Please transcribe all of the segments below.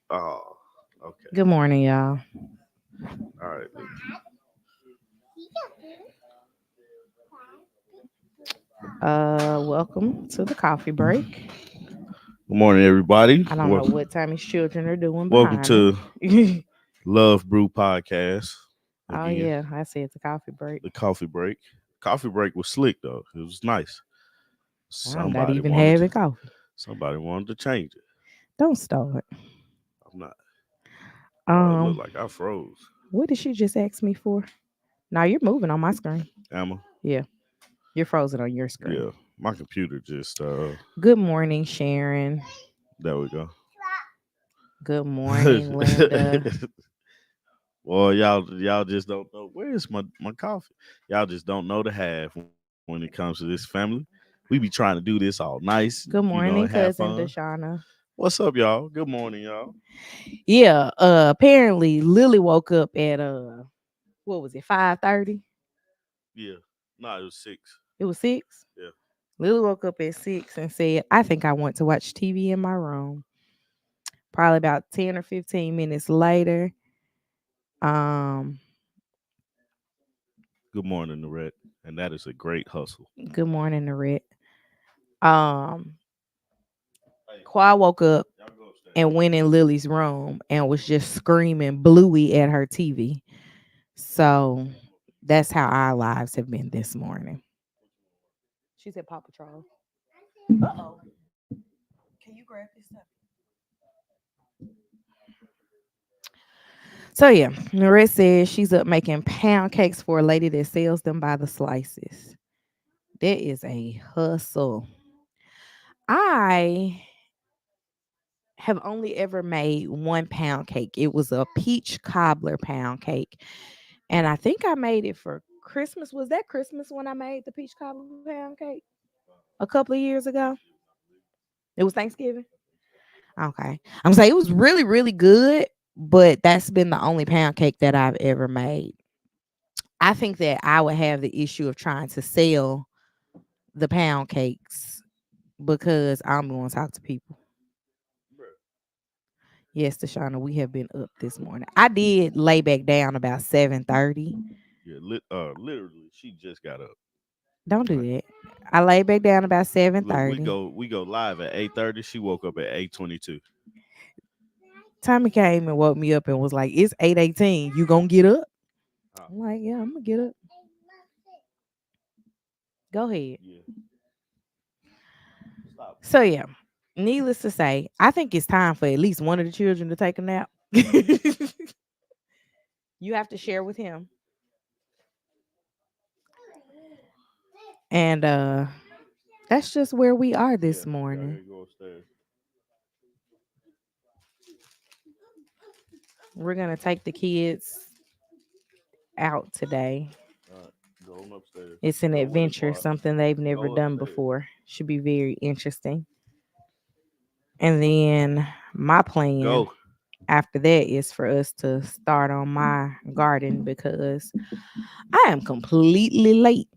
Oh, okay. Good morning, y'all. All right. Welcome to the coffee break. Good morning, everybody. I don't know what time his children are doing Welcome behind to me. Love Brew Podcast. Oh Again, yeah, I said it's a coffee break. the coffee break. Coffee break was slick though. It was nice. I'm not Somebody even wanted having to. coffee. Somebody wanted to change it. Don't start. I'm not. Oh, it looked Um, like I froze. what did she just ask me for? Now you're moving on my screen. Emma. Yeah, you're frozen on your screen. Yeah, my computer just. Good morning, Sharon. There we go. Good morning, Linda. Well, y'all just don't know where's my coffee. Y'all just don't know the half when it comes to this family. We be trying to do this all nice, Good and morning, have cousin fun. Deshauna. What's up, y'all? Good morning, y'all. Yeah, apparently Lily woke up at what was it, 5:30? Yeah, no, it was 6. It was 6. Yeah, Lily woke up at 6 and said, I think I want to watch TV in my room. Probably about 10 or 15 minutes later. Um, good morning, Norette, and that is a great hustle. Good morning, Narette. Um, Hey, Qua woke up y'all go upstairs. and went in Lily's room and was just screaming Bluey at her TV. So that's how our lives have been this morning. She said Paw Patrol. Uh-oh. Can you grab this stuff? So yeah, Norette says she's up making pound cakes for a lady that sells them by the slices. That is a hustle. I have only ever made 1 pound cake. It was a peach cobbler pound cake. And I think I made it for Christmas. Was that Christmas when I made the peach cobbler pound cake? A couple of years ago? It was Thanksgiving? Okay. I'm saying it was really, really good, but that's been the only pound cake that I've ever made. I think that I would have the issue of trying to sell the pound cakes because I'm going to talk to people. Yes, Deshauna, we have been up this morning. I did lay back down about 7:30. Yeah, literally, she just got up. Don't do Like, that. I laid back down about look, we 7:30. go we go live at 8:30. She woke up at 8:22. Tommy came and woke me up and was like, "It's 8:18. You gonna get up?" Ah, I'm like, "Yeah, I'm gonna get up. Go ahead." yeah. Stop. So yeah, needless to say, I think it's time for at least one of the children to take a nap. You have to share with him. And that's just where we are Yeah, this y'all morning. gotta go upstairs. We're gonna take the kids out today. All right, go on upstairs. It's an Go with it, adventure, Quad. something they've never Go done upstairs. before. Should be very interesting. And then my plan Go. after that is for us to start on my garden because I am completely late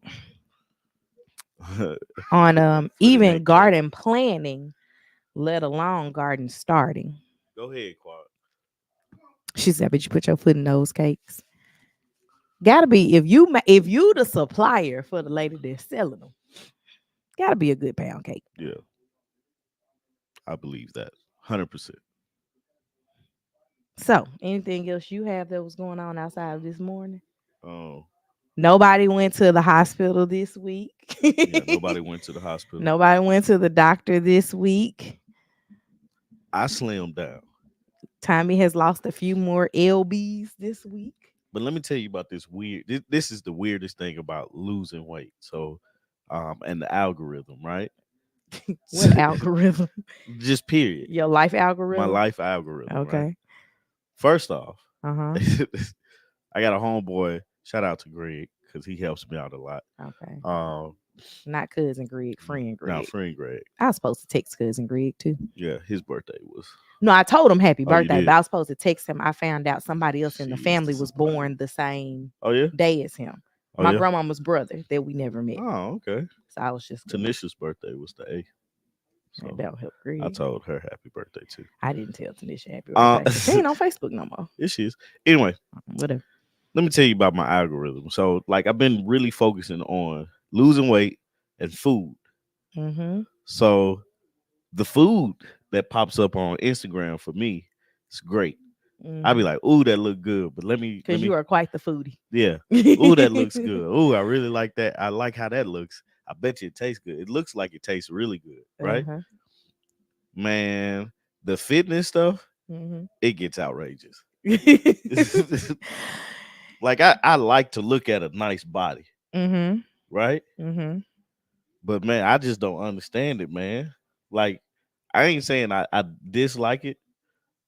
on Put in even that cake. garden planning, let alone garden starting. Go ahead, Quad. She said, "But you put your foot in those cakes." Gotta be if you the supplier for the lady that's selling them. Gotta be a good pound cake. Yeah, I believe that. 100%. So, anything else you have that was going on outside of this morning? Um, Nobody went to the hospital this week. yeah, nobody went to the hospital. Nobody went to the doctor this week. I slimmed down. Tommy has lost a few more lbs this week. But let me tell you about this weird. This is the weirdest thing about losing weight. So, and the algorithm, right? What algorithm? Just period. Your life My algorithm? life algorithm, right? Okay. First off, Uh-huh. I got a homeboy. Shout out to Greg because he helps me out a lot. Okay. Um, Not cousin Greg, friend now Greg. friend Greg, I was supposed to text cousin Greg too. yeah, his birthday was. No, I told him happy Oh, you birthday, but did? I was supposed to text him. I found out somebody else in the She's family the was supplier. born the same Oh yeah. day as him. Oh My yeah. grandmama's brother that we never met. Oh okay. So I was just gonna. Tanisha's birthday was the 8th. That So don't help I Greg. told her happy birthday too. I didn't tell Tanisha happy Uh, birthday because she ain't on Facebook no more. it is. Anyway, Whatever. let me tell you about my algorithm. So, like, I've been really focusing on losing weight and food. Mm-hmm. So, the food that pops up on Instagram for me is great. I be Mm-hmm. like, "Ooh, that look good," but let Because you me, are quite the foodie. yeah. Ooh, that looks good. Ooh, I really like that. I like how that looks. I bet you it tastes good. It looks like it tastes really good, right? Uh-huh. Man, the fitness stuff, Mm-hmm. it gets outrageous. Like I like to look at a nice body, Mm-hmm. right? Mm-hmm. But man, I just don't understand it, man. Like I ain't saying I dislike it,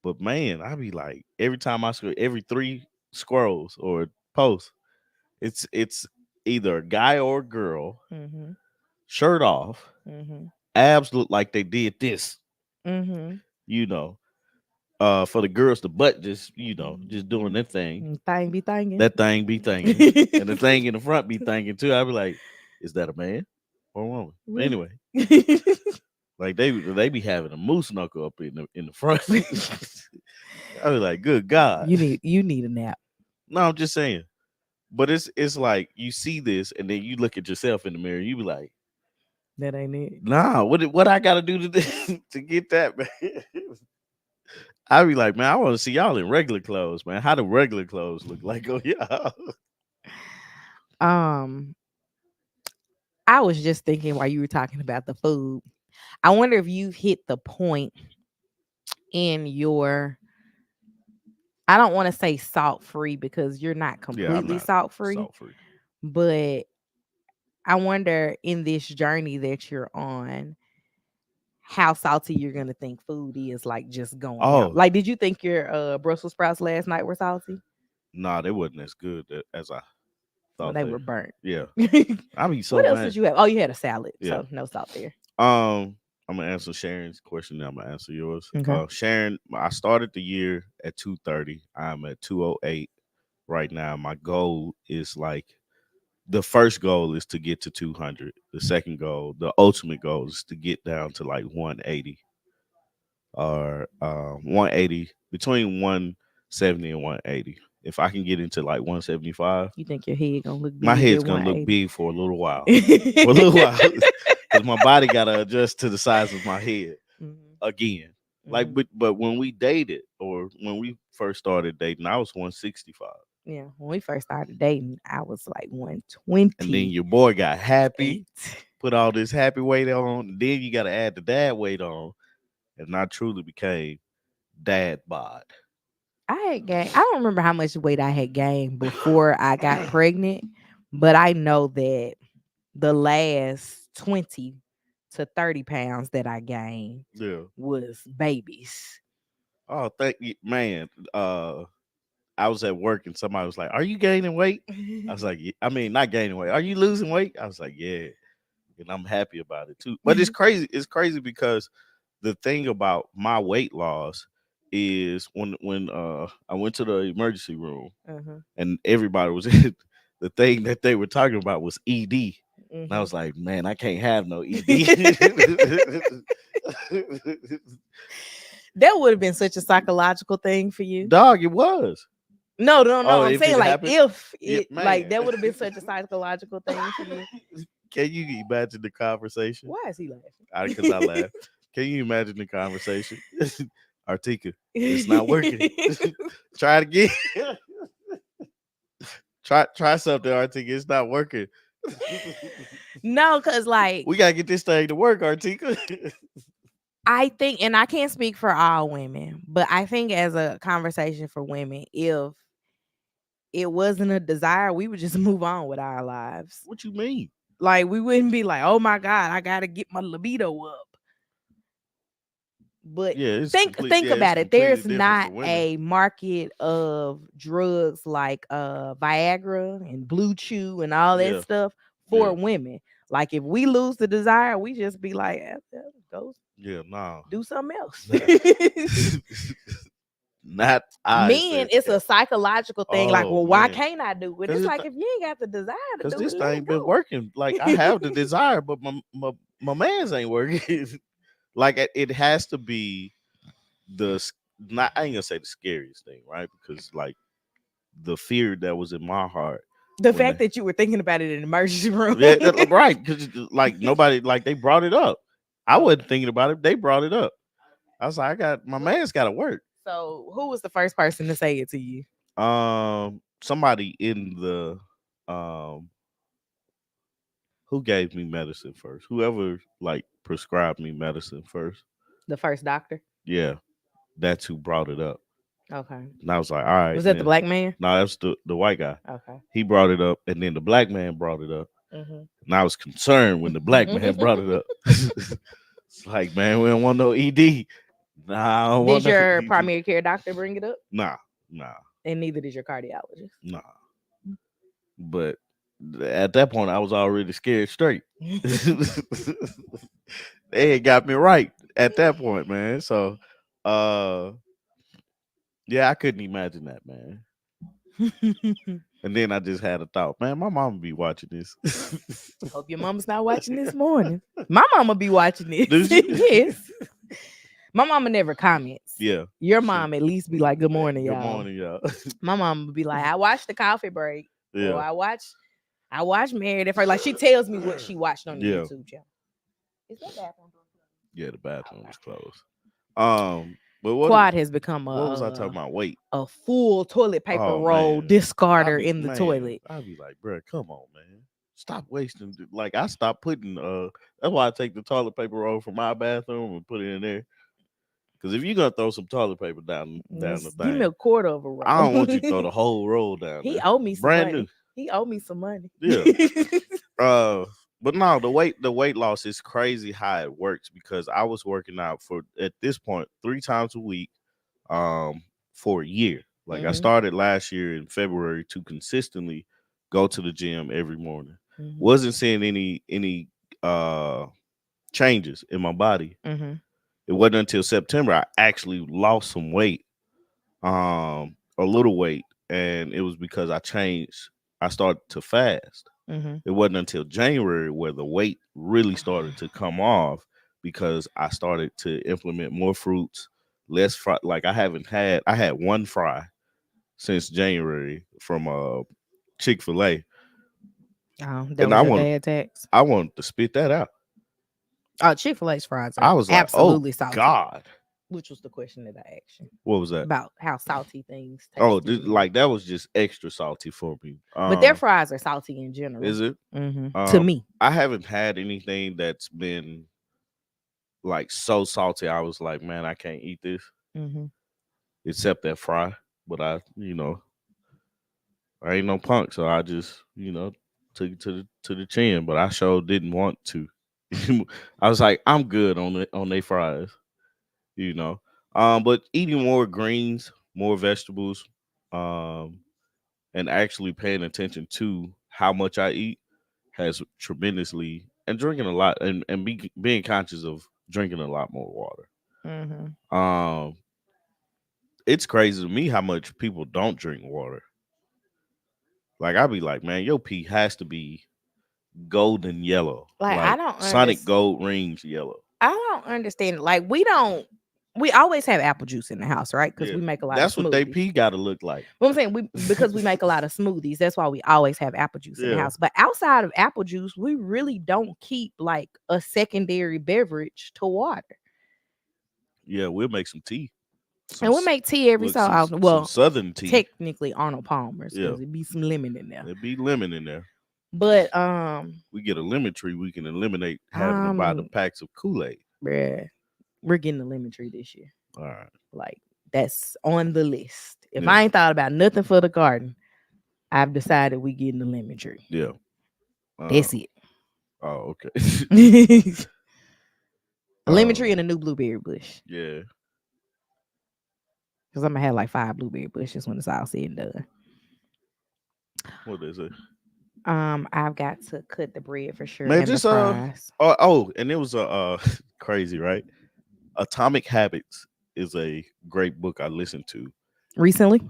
but man, I be like every time I scroll, every three scrolls or posts, it's either a guy or a girl, Mm-hmm. shirt off, Mm-hmm. abs look like they did this, Mm-hmm. you know. For the girls, the butt just just doing their thing. Thing be thinging. That thing be thinking, and the thing in the front be thinking too. I be like, is that a man or a woman? Really? Anyway, like they be having a moose knuckle up in the front. I be like, good God. you need a nap. No, I'm just saying. But it's like you see this and then you look at yourself in the mirror, you be like, That ain't it. nah, what I gotta do to to get that, man? I be like, man, I want to see y'all in regular clothes, man. How do regular clothes look like? Oh yeah. Um, I was just thinking while you were talking about the food. I wonder if you've hit the point in your I don't want to say salt free because you're not Yeah, I'm completely not salt free, salt free. but I wonder in this journey that you're on, how salty you're gonna think food is like just going out. Oh, Like, did you think your Brussels sprouts last night were salty? nah, they wasn't as good as I Well, thought they they. were burnt. Yeah, I be so What else did mad. you have? Oh, you had a salad, Yeah. so no salt there. I'm gonna answer Sharon's question. Now I'm gonna answer yours. Okay. Sharon, I started the year at 230. I'm at 208 right now. My goal is like the first goal is to get to 200. The second goal, the ultimate goal, is to get down to like 180 or 180 between 170 and 180. If I can get into like 175, You think your head gonna look my big head's at gonna look 180? big for a little while. For a little while, because my body gotta adjust to the size of my head Mhm, again. Like, mhm. but when we dated or when we first started dating, I was 165, Yeah, when we first started dating, I was like and then 128. your boy got happy, put all this happy weight on. Then you got to add the dad weight on, and I truly became dad bod. I had gained. I don't remember how much weight I had gained before I got pregnant, but I know that the last 20 to 30 pounds that I gained Yeah. was babies. Oh, thank you, man. I was at work and somebody was like, "Are you gaining weight?" I was like, I mean, not gaining weight. Are you losing weight?" I was like, "Yeah," and I'm happy about it too. But it's crazy. It's crazy because the thing about my weight loss is when I went to the emergency room Uh-huh. and everybody was in, the thing that they were talking about was ED. And I Mhm. was like, man, I can't have no ED. That would have been such a psychological thing for you. Dog, it was. No, no, no. Oh, I'm if saying it like happened, if yeah, it like man. that would have been such a psychological thing for you. Can you imagine the conversation? Why is he Because I laughing? laugh. Can you imagine the conversation? Artika, it's not working. Try it again. Try something, Artika. It's not working. No, because like We gotta get this thing to work, Artika. I think, and I can't speak for all women, but I think as a conversation for women, if it wasn't a desire, we would just move on with our lives. What you mean? Like we wouldn't be like, oh my God, I gotta get my libido up. But Yeah, it's think it's about it. completely There's different for not women. a market of drugs like Viagra and Blue Chew and all that Yeah, stuff for yeah, women. Like if we lose the desire, we just be like, go yeah. Nah, do something else. not I Men, said it's that. a psychological thing. Like, Oh well, why man, can't I do it? because It's like if you ain't got the desire to do this it, let thing it been go. working. Like I have the desire, but my man's ain't working. like it has to be the not I ain't gonna say the scariest thing, right? Because like the fear that was in my heart The when fact that you were thinking about it in the emergency room. yeah, right, because like nobody like they brought it up. I wasn't thinking about it. They brought it up. I was like, I got my man's got to work. So, who was the first person to say it to you? Somebody in the um who gave me medicine first? Whoever like prescribed me medicine first. The first doctor. Yeah, that's who brought it up. Okay. And I was like, all right, Was that the then. black man? No, that's the white guy. Okay. He brought it up, and then the black man brought it up. Hmm. And I was concerned when the black man brought it up. It's like, man, we don't want no ED. Nah, I don't want Did no your ED. primary care doctor bring it up? Nah, nah, And neither did your cardiologist. nah. But at that point, I was already scared straight. They had got me right at that point, man. So, uh, yeah, I couldn't imagine that, man. And then I just had a thought, man, my mama be watching this. Hope your mama's not watching this morning. My mama be watching this. Does she? Yes. My mama never comments. Yeah. Your mom at least be like, "Good morning, Good y'all." morning, y'all. My mom would be like, "I watched the coffee break, or Yeah. I watched Married at First." Like she tells me what she watched on the Yeah. YouTube channel. Is that bathroom door closed? Yeah, the bathroom was Okay. closed. But Quad has become what was I talking about? Wait. a full toilet paper Oh roll man. discarder in the toilet. I'd be like, bro, come on, man. Stop wasting. Like I stopped putting. That's why I take the toilet paper roll from my bathroom and put it in there. Because if you're gonna throw some toilet paper down the Give me thing, a quarter of a roll. I don't want you to throw the whole roll down He there. owed me some Brand money. new. He owed me some money. Yeah. But no, the weight loss is crazy how it works because I was working out for at this point 3 times a week, for a year. Like I Mhm. started last year in February to consistently go to the gym every morning. Mhm. Wasn't seeing any uh changes in my body. Mhm. It wasn't until September I actually lost some weight, a little weight, and it was because I changed. I started to fast. Mhm. It wasn't until January where the weight really started to come off because I started to implement more fruits, less fry. Like I had one fry since January from Chick-fil-A, Oh, that and was your dad tax. I wanted to spit that out. Oh, Chick-fil-A's fries are I was like, "Oh absolutely salty. God, Which was the question that I asked you what was that?" about how salty things taste Oh, to you. like that was just extra salty for me. But their fries are salty in general. Is it? To Um, me. I haven't had anything that's been like so salty. I was like, man, I can't eat this Mm-hmm. except that fry. But I ain't no punk, so I just, took it to the chin. But I sure didn't want to. I was like, I'm good on they fries, you know. But eating more greens, more vegetables, um, and actually paying attention to how much I eat has tremendously and drinking a lot and being conscious of drinking a lot more water. Mm-hmm. Um, it's crazy to me how much people don't drink water. Like I be like, man, your pee has to be golden yellow, Like I like don't Sonic understand. Gold rings yellow. I don't understand. Like we don't. We always have apple juice in the house, right? Because Yeah, we make a lot of that's what they smoothies. pee got to look like. But I'm saying because we make a lot of smoothies. That's why we always have apple juice in the Yeah, house. But outside of apple juice, we really don't keep like a secondary beverage to water. yeah, we'll make some tea, some And we make tea every look so often. some Well, Southern tea. technically Arnold Palmer's Yeah, because it be some lemon in there. there be lemon in there. But We get a lemon tree, we can eliminate having to buy the um, packs of Kool-Aid. bruh, we're getting a lemon tree this year. All right. Like that's on the list. If Yeah. I ain't thought about nothing for the garden, I've decided we getting a lemon tree. Yeah. That's it. Oh, okay. A lemon tree um, and a new blueberry bush. yeah. Because I'm gonna have like 5 blueberry bushes when it's all said and done. What is it? I've got to cut the bread for sure Man, and the just fries. and it was crazy, right? Atomic Habits is a great book I listened to Recently?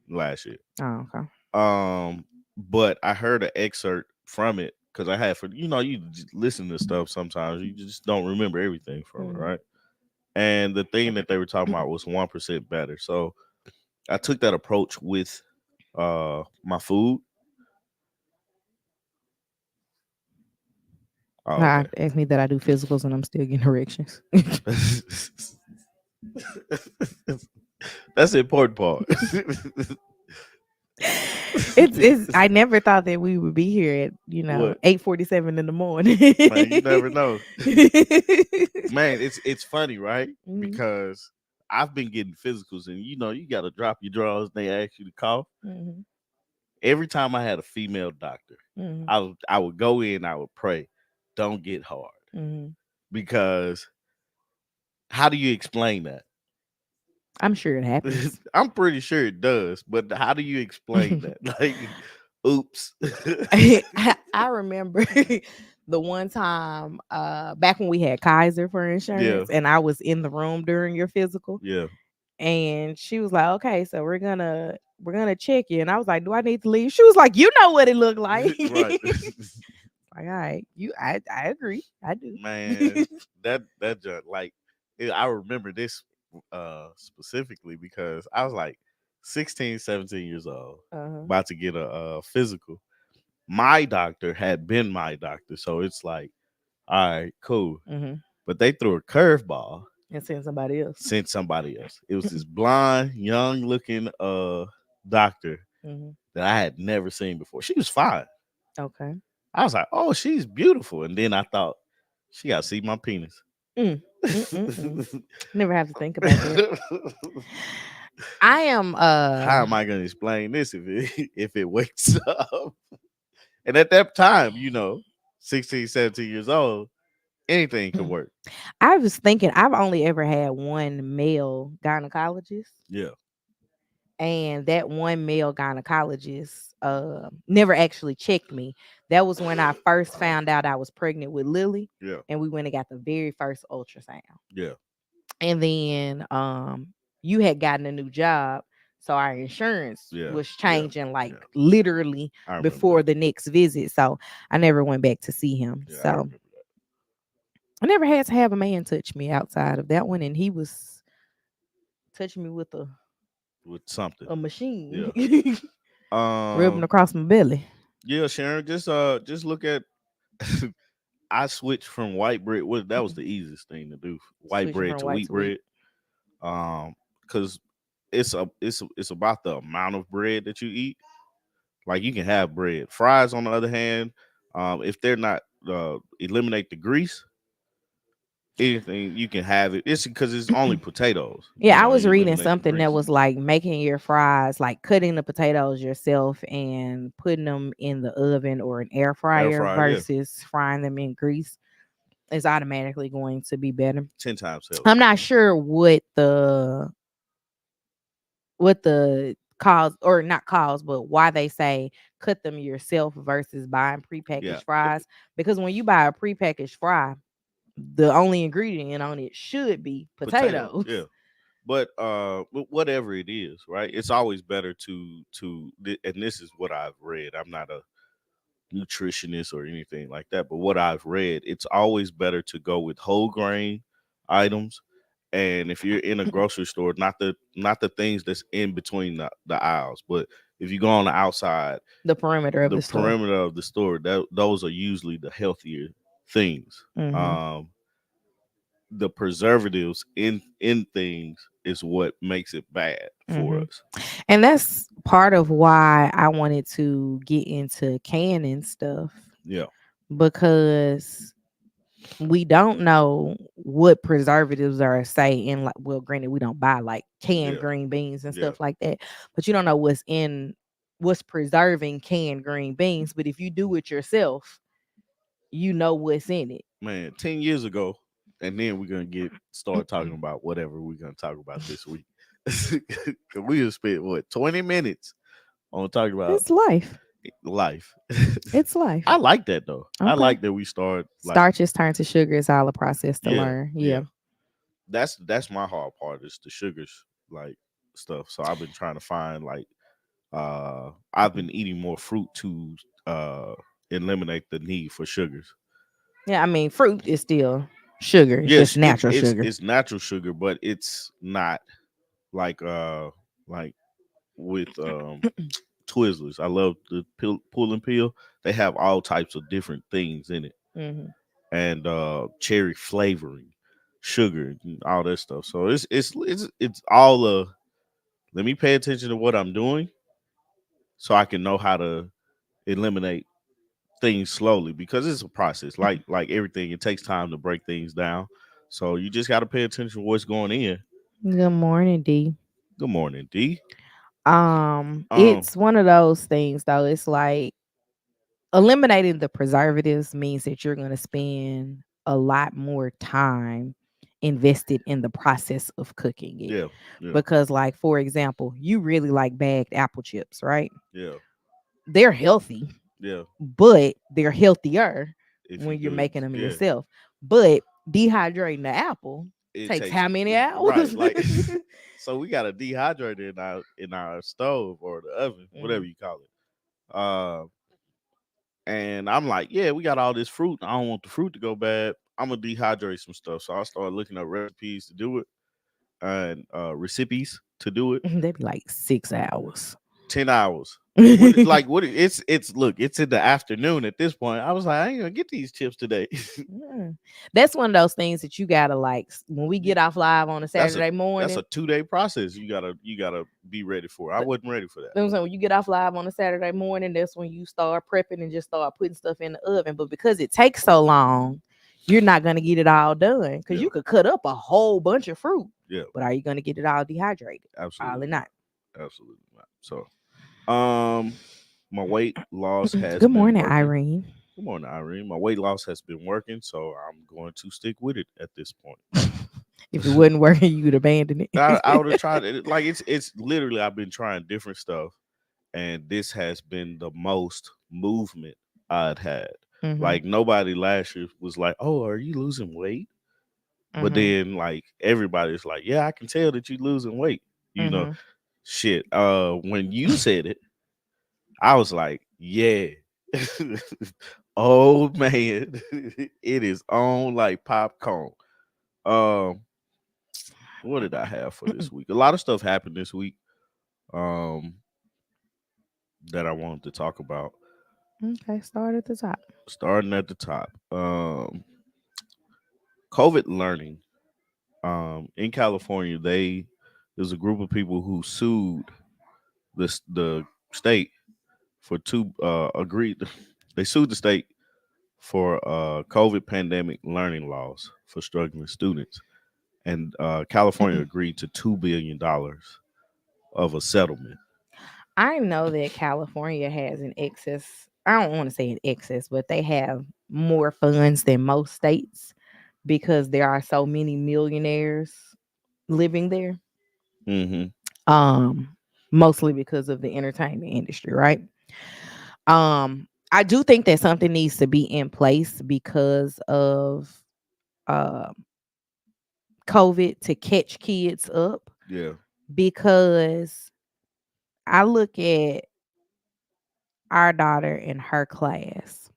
last year. Oh, okay. But I heard an excerpt from it because I had you just listen to stuff sometimes you just don't remember everything from it, Mhm. right? and the thing that they were talking about was 1% better. So I took that approach with my food. Oh, Nah, okay. ask me that I do physicals and I'm still getting erections. That's the important part. It's I never thought that we would be here at, What? 8:47 in the morning. Man, you never know. Man, it's funny, right? Mhm, Because I've been getting physicals, and you got to drop your drawers. And they ask you to cough. mhm, Every time I had a female doctor, mhm, I would go in, I would pray, don't get hard, mhm. because how do you explain that? I'm sure it happens. I'm pretty sure it does, but how do you explain that? Like, oops. I remember the one time back when we had Kaiser for Yeah, insurance and I was in the room during your physical yeah, and she was like, "Okay, so we're gonna check you." And I was like, "Do I need to leave?" She was like, "You know what it looked like." right. Like, all right, I agree. I do. Man, that junk, like, I remember this specifically because I was like 16, 17 years old, Uh-huh. about to get a physical. My doctor had been my doctor, so it's like, all right, cool. Mhm. But they threw a curveball, And send somebody else. sent somebody else. It was this blonde, young looking doctor Mhm. that I had never seen before. She was fine. Okay. I was like, oh, she's beautiful. And then I thought, she got to see my penis. Mm. Mm-mm-mm. Never have to think about that. I am How am I going to explain this if it if it wakes up? And at that time, 16, 17 years old, anything could work. I was thinking I've only ever had one male gynecologist, Yeah, and that one male gynecologist never actually checked me. That was when I first found out I was pregnant with Lily, yeah, and we went and got the very first ultrasound. yeah, And then you had gotten a new job, so our insurance yeah, was yeah, changing like yeah. literally I remember before that. the next visit. So I never went back to see him. Yeah, I So remember that. I never had to have a man touch me outside of that one, and he was touching me with a With something. machine, Yeah. rubbing Um. across my belly. Yeah, Sharon. Just look at. I switched from white bread. That was the easiest thing to do. White Switching bread from to white wheat to wheat. bread. Because it's about the amount of bread that you eat. Like, you can have bread. Fries, on the other hand, if they're not eliminate the grease, anything you can have it. It's because it's only potatoes. Yeah, I was You reading eliminate the something that grease. was like making your fries, like cutting the potatoes yourself and putting them in the oven or an air Air fryer fryer, yeah, versus frying them in grease is automatically going to be better. 10 times I'm healthier. not sure what the cause or not cause, but why they say cut them yourself versus buying Yeah, prepackaged fries. Because when you buy a prepackaged fry, the only ingredient on it should be potatoes, potatoes. yeah. But whatever it is, right? It's always better and this is what I've read. I'm not a nutritionist or anything like that, but what I've read, it's always better to go with whole grain items. And if you're in a grocery store, not the things that's in between the aisles, but if you go on the outside, The perimeter of the the store. perimeter of the store, those are usually the healthier things. Hmm. The preservatives in things is what makes it bad for Hmm. us. And that's part of why I wanted to get into canning stuff Yeah, because we don't know what preservatives are say in, like, well, granted we don't buy like canned yeah, green beans and yeah. stuff like that, but you don't know what's preserving canned green beans. But if you do it yourself, you know what's in it. Man, 10 years ago, and then we're gonna get start talking about whatever we're gonna talk about this week. 'Cause we just spent what 20 minutes on talking about It's life. life. It's life. I like that though. I Okay. like that we start like, Starches turn to sugar. It's all a process to yeah, learn. yeah. Yeah. That's my hard part is the sugars, like, stuff. So I've been trying to find, like, I've been eating more fruit to uh eliminate the need for sugars. Yeah, I mean, fruit is still. Sugar. It's just Yes, natural sugar. it's natural sugar, but it's not like like with Twizzlers. I love the pull and peel. They have all types of different things in it, Hmm. and cherry flavoring, sugar, and all that stuff. So it's all let me pay attention to what I'm doing so I can know how to eliminate things slowly because it's a process. Like everything, it takes time to break things down. So you just got to pay attention to what's going in. Good morning, D. Good morning, D. Um, It's one of those things though. It's like eliminating the preservatives means that you're going to spend a lot more time invested in the process of cooking it. yeah, yeah, Because, like, for example, you really like bagged apple chips, right? yeah, They're healthy, yeah. but they're healthier If you when you're do it, making them yeah, yourself. But dehydrating the apple it takes takes how many right. hours? Like, so we got a dehydrator in our stove or the oven, whatever Mhm. you call it. And I'm like, yeah, we got all this fruit. I don't want the fruit to go bad. I'm gonna dehydrate some stuff. So I started looking up recipes to do it and recipes to do it. They'd be like 6 hours. 10 hours. It's look, it's in the afternoon at this point. I was like, I ain't gonna get these chips today. Mm. That's one of those things that you gotta like when we You- get off live on a that's a Saturday that's a morning. 2 day process. You gotta be ready for. I Th- wasn't ready for that. You know what I'm saying? When you get off live on a Saturday morning, that's when you start prepping and just start putting stuff in the oven. But because it takes so long, you're not gonna get it all done because Yeah, you could cut up a whole bunch of fruit, yeah, but are you gonna get it all dehydrated? Probably absolutely not. not. Absolutely not. So, um, my weight loss has Good been morning, working. Irene. Good morning, Irene. My weight loss has been working, so I'm going to stick with it at this point. If it wasn't working, you'd abandon I would have it. tried it. Like it's literally I've been trying different stuff, and this has been the most movement I'd had. Hmm. Like nobody last year was like, "Oh, are you losing weight?" But Hmm. then like everybody's like, "Yeah, I can tell that you're losing weight." You know, Hmm. shit. When you said it, I was like, "Yeah." Oh man, it is on like popcorn. Um, what did I have for this week? A lot of stuff happened this week. Um, that I wanted to talk about. Okay, start at the top. Starting at the top, COVID learning. In California, there's a group of people who sued the state for two agreed. They sued the state for COVID pandemic learning laws for struggling students, and California agreed to $2 billion of a settlement. I know that California has an excess. I don't want to say an excess, but they have more funds than most states because there are so many millionaires living there. Mm-hmm. Um, Mostly because of the entertainment industry, right? I do think that something needs to be in place because of uh, COVID to catch kids up. Yeah. Because I look at our daughter in her class,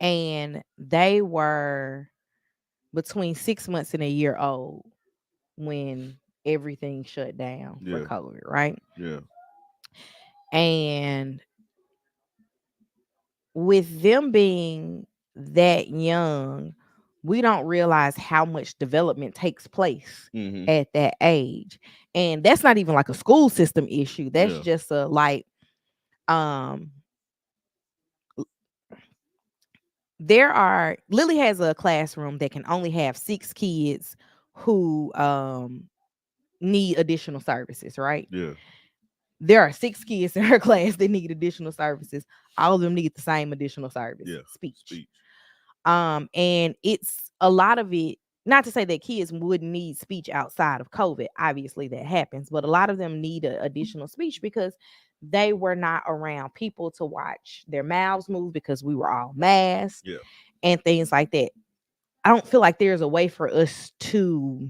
and they were between 6 months and a year old when everything shut down for Yeah. COVID, right? Yeah. And with them being that young, we don't realize how much development takes place Mm-hmm. at that age. And that's not even like a school system issue. That's Yeah. just a like um there are Lily has a classroom that can only have 6 kids who need additional services, right? Yeah. There are 6 kids in her class that need additional services. All of them need the same additional service, Yeah. speech. Speech. And it's a lot of it, not to say that kids wouldn't need speech outside of COVID. Obviously that happens, but a lot of them need additional speech because they were not around people to watch their mouths move because we were all masked Yeah. and things like that. I don't feel like there's a way for us to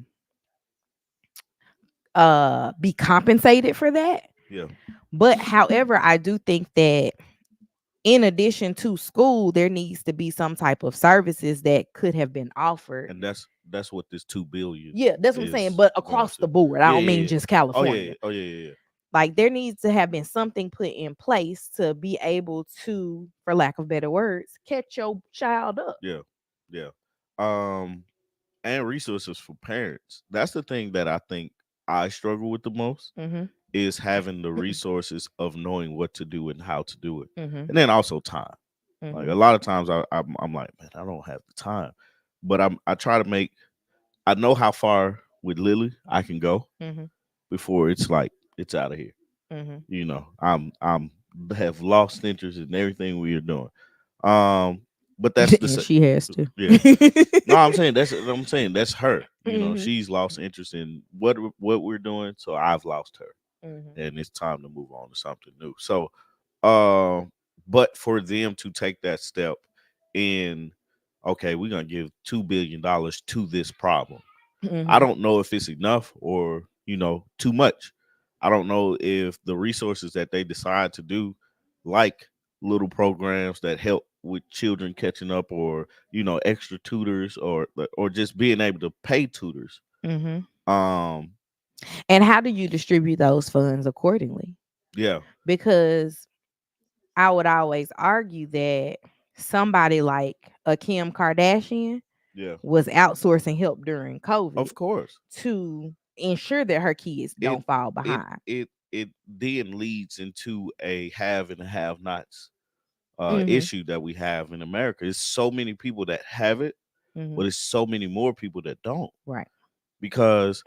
be compensated for that. Yeah. But however, I do think that in addition to school, there needs to be some type of services that could have been offered. And that's what this 2 billion Yeah, that's what I'm saying. is But going across to. the board, I Yeah, don't yeah, mean yeah. just Oh yeah, yeah. California. Oh yeah, yeah, yeah. Like there needs to have been something put in place to be able to, for lack of better words, catch your child up. Yeah, yeah. Um, and resources for parents. That's the thing that I think I struggle with the most Mm-hmm. is having the resources of knowing what to do and how to do it, Mm-hmm. and then also time. Like Mm-hmm. a lot of times, I'm like, man, I don't have the time, but I try to make. I know how far with Lily I can go Mm-hmm. before it's like it's out of here. Mm-hmm. You know, I'm have lost interest in everything we are doing. Um, but that's the And she has to. yeah. No, I'm saying that's her. You know, Mm-hmm. she's lost interest in what we're doing, so I've lost her, Mm-hmm. and it's time to move on to something new. So, uh, but for them to take that step in, okay, we're gonna give $2 billion to this problem. I Mm-hmm. don't know if it's enough or too much. I don't know if the resources that they decide to do, like little programs that help with children catching up, or extra tutors, or just being able to pay tutors. Mm-hmm. Um, And how do you distribute those funds accordingly? yeah, Because I would always argue that somebody like a Kim Kardashian yeah, was outsourcing help during COVID of course. to ensure that her kids It don't fall it behind. it then leads into a have and have nots Mm-hmm. issue that we have in America. There's so many people that have it, Mm-hmm. but it's so many more people that don't. Right. Because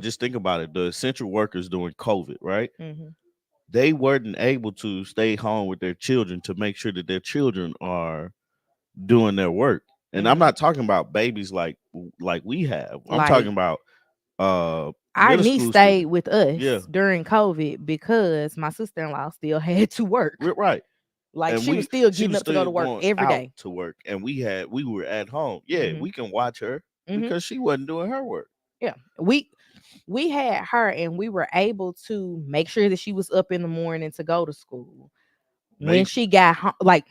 just think about it, the essential workers during COVID, right? Mm-hmm. They weren't able to stay home with their children to make sure that their children are doing their work. And I'm Mm-hmm. not talking about babies like we have. I'm talking Like about our middle niece school students. stayed with Yeah, us during COVID because my sister-in-law still had to work. we're right. Like And she was still she getting was up to go still to work going every out day. to work, and we were at home. Yeah, Mm-hmm. we can watch her Mm-hmm. because she wasn't doing her work. Yeah. We had her and we were able to make sure that she was up in the morning to go to school. When Make she got home, like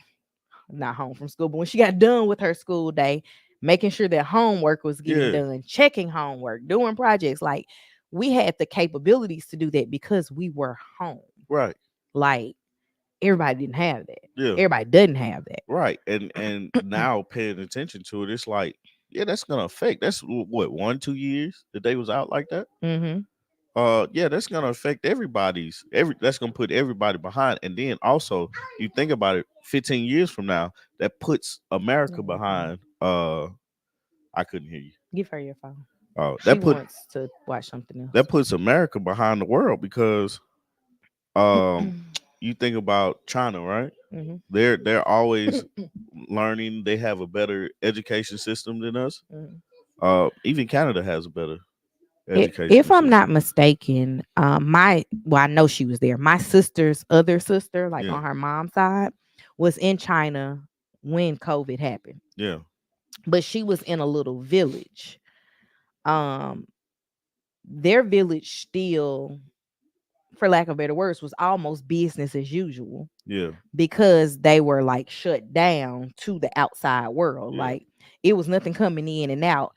not home from school, but when she got done with her school day, making sure that homework was getting yeah, done, checking homework, doing projects, like we had the capabilities to do that because we were home. right. Like everybody didn't have that. Yeah. Everybody doesn't have that. Right. And now paying attention to it, it's like, yeah, that's gonna affect. That's what 1 2 years that they was out like that. Mm-hmm. Yeah, that's gonna affect that's gonna put everybody behind. And then also you think about it, 15 years from now, that puts America Oh my God. behind I couldn't hear you. Give her your phone. She That put wants to watch something that else. puts America behind the world because you think about China, right? Mm-hmm. They're always learning. They have a better education system than us. Mm-hmm. Even Canada has a better If educational I'm not system. mistaken, I know she was there. My sister's other sister, like Yeah, on her mom's side, was in China when COVID happened, yeah, but she was in a little village. Um, their village still, for lack of better words, was almost business as usual yeah, because they were like shut down to the outside world. yeah, Like it was nothing coming in and out.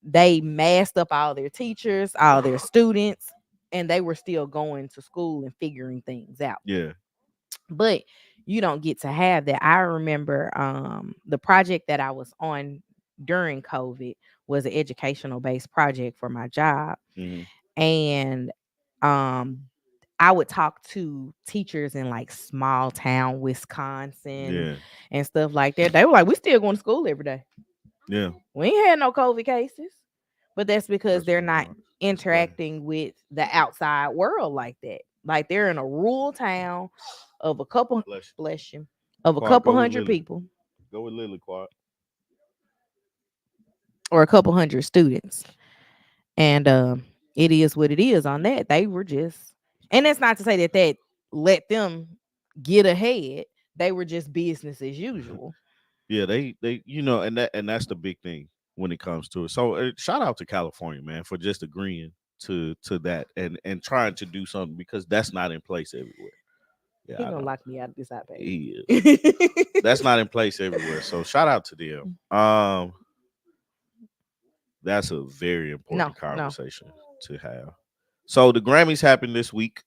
They masked up all their teachers, all their students, and they were still going to school and figuring things out. yeah, But you don't get to have that. I remember the project that I was on during COVID was an educational based project for my job. hmm, And um I would talk to teachers in like small town Wisconsin yeah, and stuff like that. They were like, we still going to school every day. yeah. We ain't had no COVID cases. But that's because That's they're not remarkable. That's crazy. interacting with the outside world like that. Like they're in a rural town of a couple, Bless you. bless you, of a Quad, couple go with hundred Lily. people Go with Lily, Quad. or a couple hundred students. And it is what it is on that. They were just, and that's not to say that that let them get ahead. They were just business as usual. Yeah, they and that's the big thing when it comes to it. So shout out to California, man, for just agreeing to that and trying to do something because that's not in place everywhere. Yeah, He I gonna know. lock me out of this He is. iPad. That's not in place everywhere. So shout out to them. That's a very No, important no. conversation to have. So the Grammys happened this week,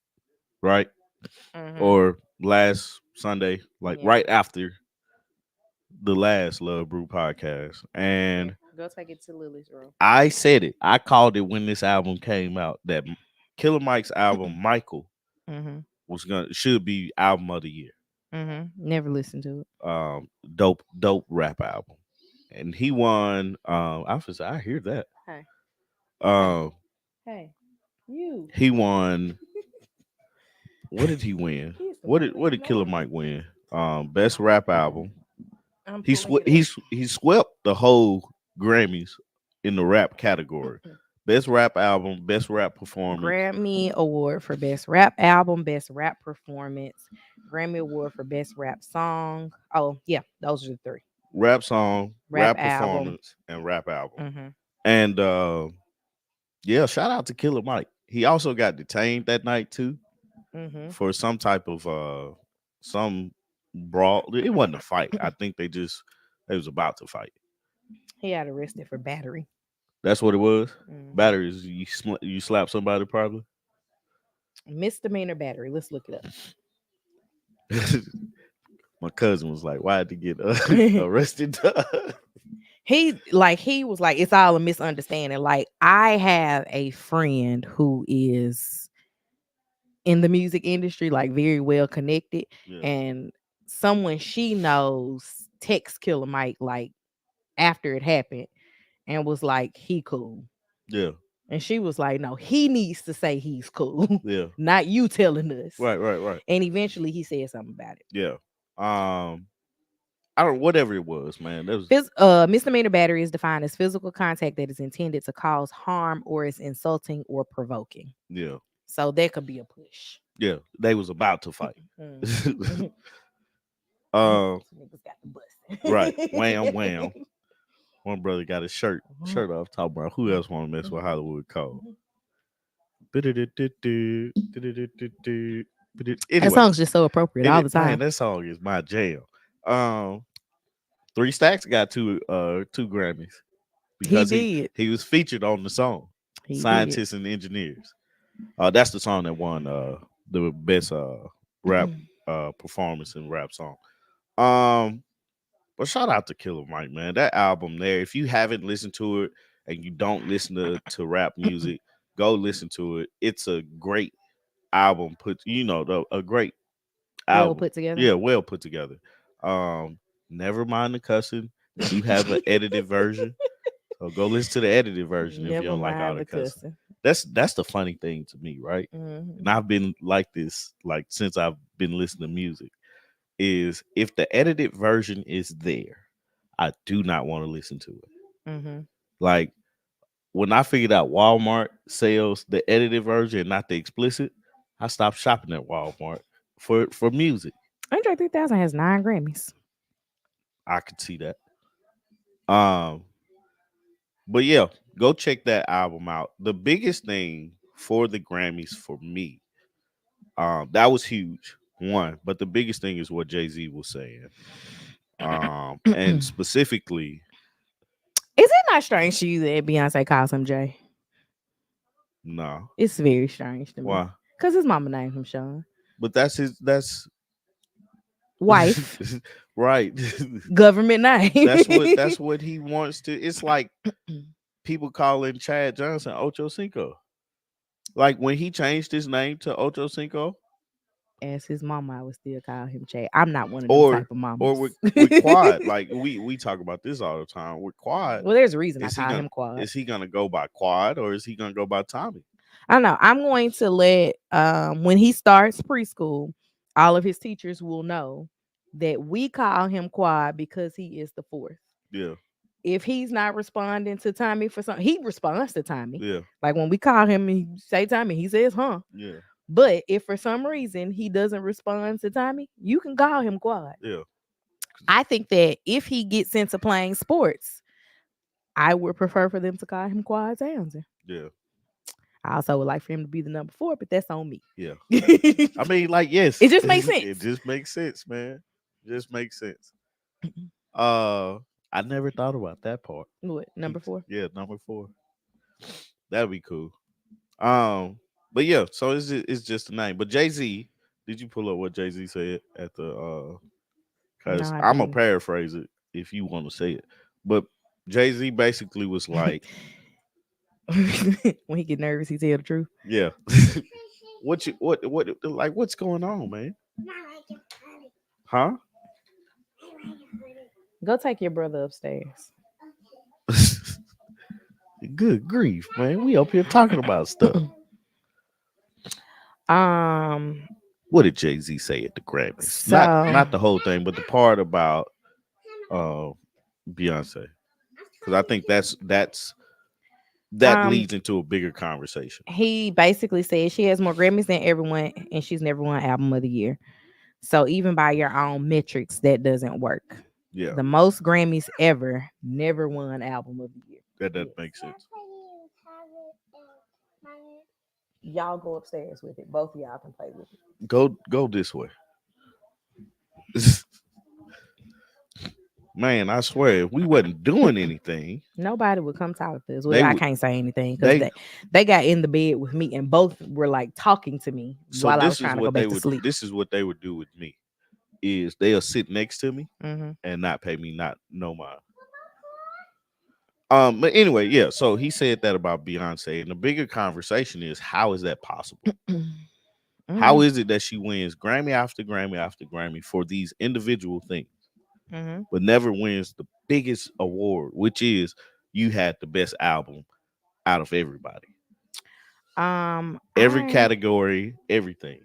right? Mm-hmm. Or last Sunday, like Yeah, right after the last Love Brew podcast. yeah. And Go take it to Lily's room. I said it. I called it when this album came out that Killer Mike's album Michael Mm-hmm. was gonna should be album of the year. Mm-hmm. Never listened to it. Dope rap album. And he won I hear that. Hey, hey, Um hey. You. he won what did he win? Kids the What one did what leave did him Killer alone. Mike win? Best rap album. I'm pulling it up. He swept the whole Grammys in the rap category. Best rap album, best rap performance, Grammy Award for Best Rap Album, Best Rap Performance, Grammy Award for Best Rap Song. Oh, yeah, those are the three. rap song, Rap rap album. performance, and rap album. Mm-hmm. And yeah, shout out to Killer Mike. He also got detained that night too Mm-hmm. for some type of some brawl. It wasn't a fight. I think they was about to fight. He got arrested for battery. That's what it was. Mm-hmm. Batteries. You slap somebody probably. Misdemeanor battery. Let's look it My cousin was like, "Why did he get up. arrested?" He was like it's all a misunderstanding. Like I have a friend who is in the music industry, like very well connected, Yeah, and someone she knows text Killer Mike like after it happened and was like he cool. yeah, And she was like, no, he needs to say he's cool, yeah. not you telling us. Right. And eventually he said something about it. Yeah. I don't whatever it was, man. That was Misdemeanor battery is defined as physical contact that is intended to cause harm or is insulting or provoking. yeah, So that could be a push. yeah. They was about to fight. Mhm. um, Some niggas got the right. bus. Wham wham. One brother got his shirt off, talking about who else want to mess with Hollywood Code. That Anyway, song's just so appropriate all the man, time. that song is my jam. Um, Three Stacks got two Grammys He because did. he was featured on the song He did. Scientists and Engineers. That's the song that won the best rap performance and rap song. Um, but shout out to Killer Mike, man. That album there. If you haven't listened to it and you don't listen to rap music, go listen to it. It's a great album. A great Well album. put together. Yeah, well put together. Um, never mind the cussing. They do have an edited version. So go listen to the edited version if you Never don't like all mind the the cussing. cussing. That's the funny thing to me, right? And Hmm. I've been like this like since I've been listening to music. Is if the edited version is there, I do not want to listen to it. Hmm. Like when I figured out Walmart sells the edited version, not the explicit, I stopped shopping at Walmart for music. Andre 3000 has 9 Grammys. I could see that. Um, but yeah, go check that album out. The biggest thing for the Grammys for me, that was huge. One, but the biggest thing is what Jay-Z was saying. And Is specifically, it not strange to you that Beyonce calls him Jay? no. It's very strange to me. Why? Because his mama named him Sean. But that's Wife, right. government name. That's what he wants to. It's like people calling Chad Johnson Ocho Cinco. Like when he changed his name to Ocho Cinco, As his mama, I would still call him Jay. I'm not one of them or type of mamas. or with Quad. Like we talk about this all the time. With Quad, Well, there's a reason I is he call gonna him Quad. is he gonna go by Quad or is he gonna go by Tommy? I don't know. I'm going to let when he starts preschool, all of his teachers will know that we call him Quad because he is the fourth. Yeah, If he's not responding to Tommy for something, he responds to Tommy. yeah, Like when we call him and he say Tommy, he says, huh. yeah, But if for some reason he doesn't respond to Tommy, you can call him Quad. yeah, I think that if he gets into playing sports, I would prefer for them to call him Quad Townsend. yeah. I also would like for him to be the number 4, but that's on me. Yeah. It I mean, like, yes, just makes it sense. just makes sense, man. Just makes sense. Uh, I never thought about that part. What, number 4? Yeah, number 4. That'd be cool. Um, but yeah, so it's just a name. But Jay Z, did you pull up what Jay Z said at the? No, Cause I I'm gonna didn't. paraphrase it if you want to say it. But Jay Z basically was like, When he get nervous, he tell the truth. yeah, what like what's going on, man? Huh? Go take your brother upstairs. Good grief, man. We up here talking about stuff. um. What did Jay Z say at the Grammys? So Not the whole thing, but the part about uh Beyonce. Because I think that um leads into a bigger conversation. he basically said she has more Grammys than everyone, and she's never won album of the year. So even by your own metrics, that doesn't work. Yeah, The most Grammys ever, never won album of the year. that Yes. doesn't make sense. Y'all go upstairs with it. Both of y'all can play with it. Go this way. Man, I swear, if we wasn't doing anything, Nobody would come talk to us. Well, they I would can't say anything because they they got in the bed with me and both were like talking to me so while I was trying to go back to sleep. this is what they would do with me is they'll sit next to me Hmm. and not pay me not no mind. But anyway, yeah, so he said that about Beyonce, and the bigger conversation is how is that possible? How Hmm. is it that she wins Grammy after Grammy after Grammy for these individual things, Hmm. but never wins the biggest award, which is you had the best album out of everybody, every I category, everything.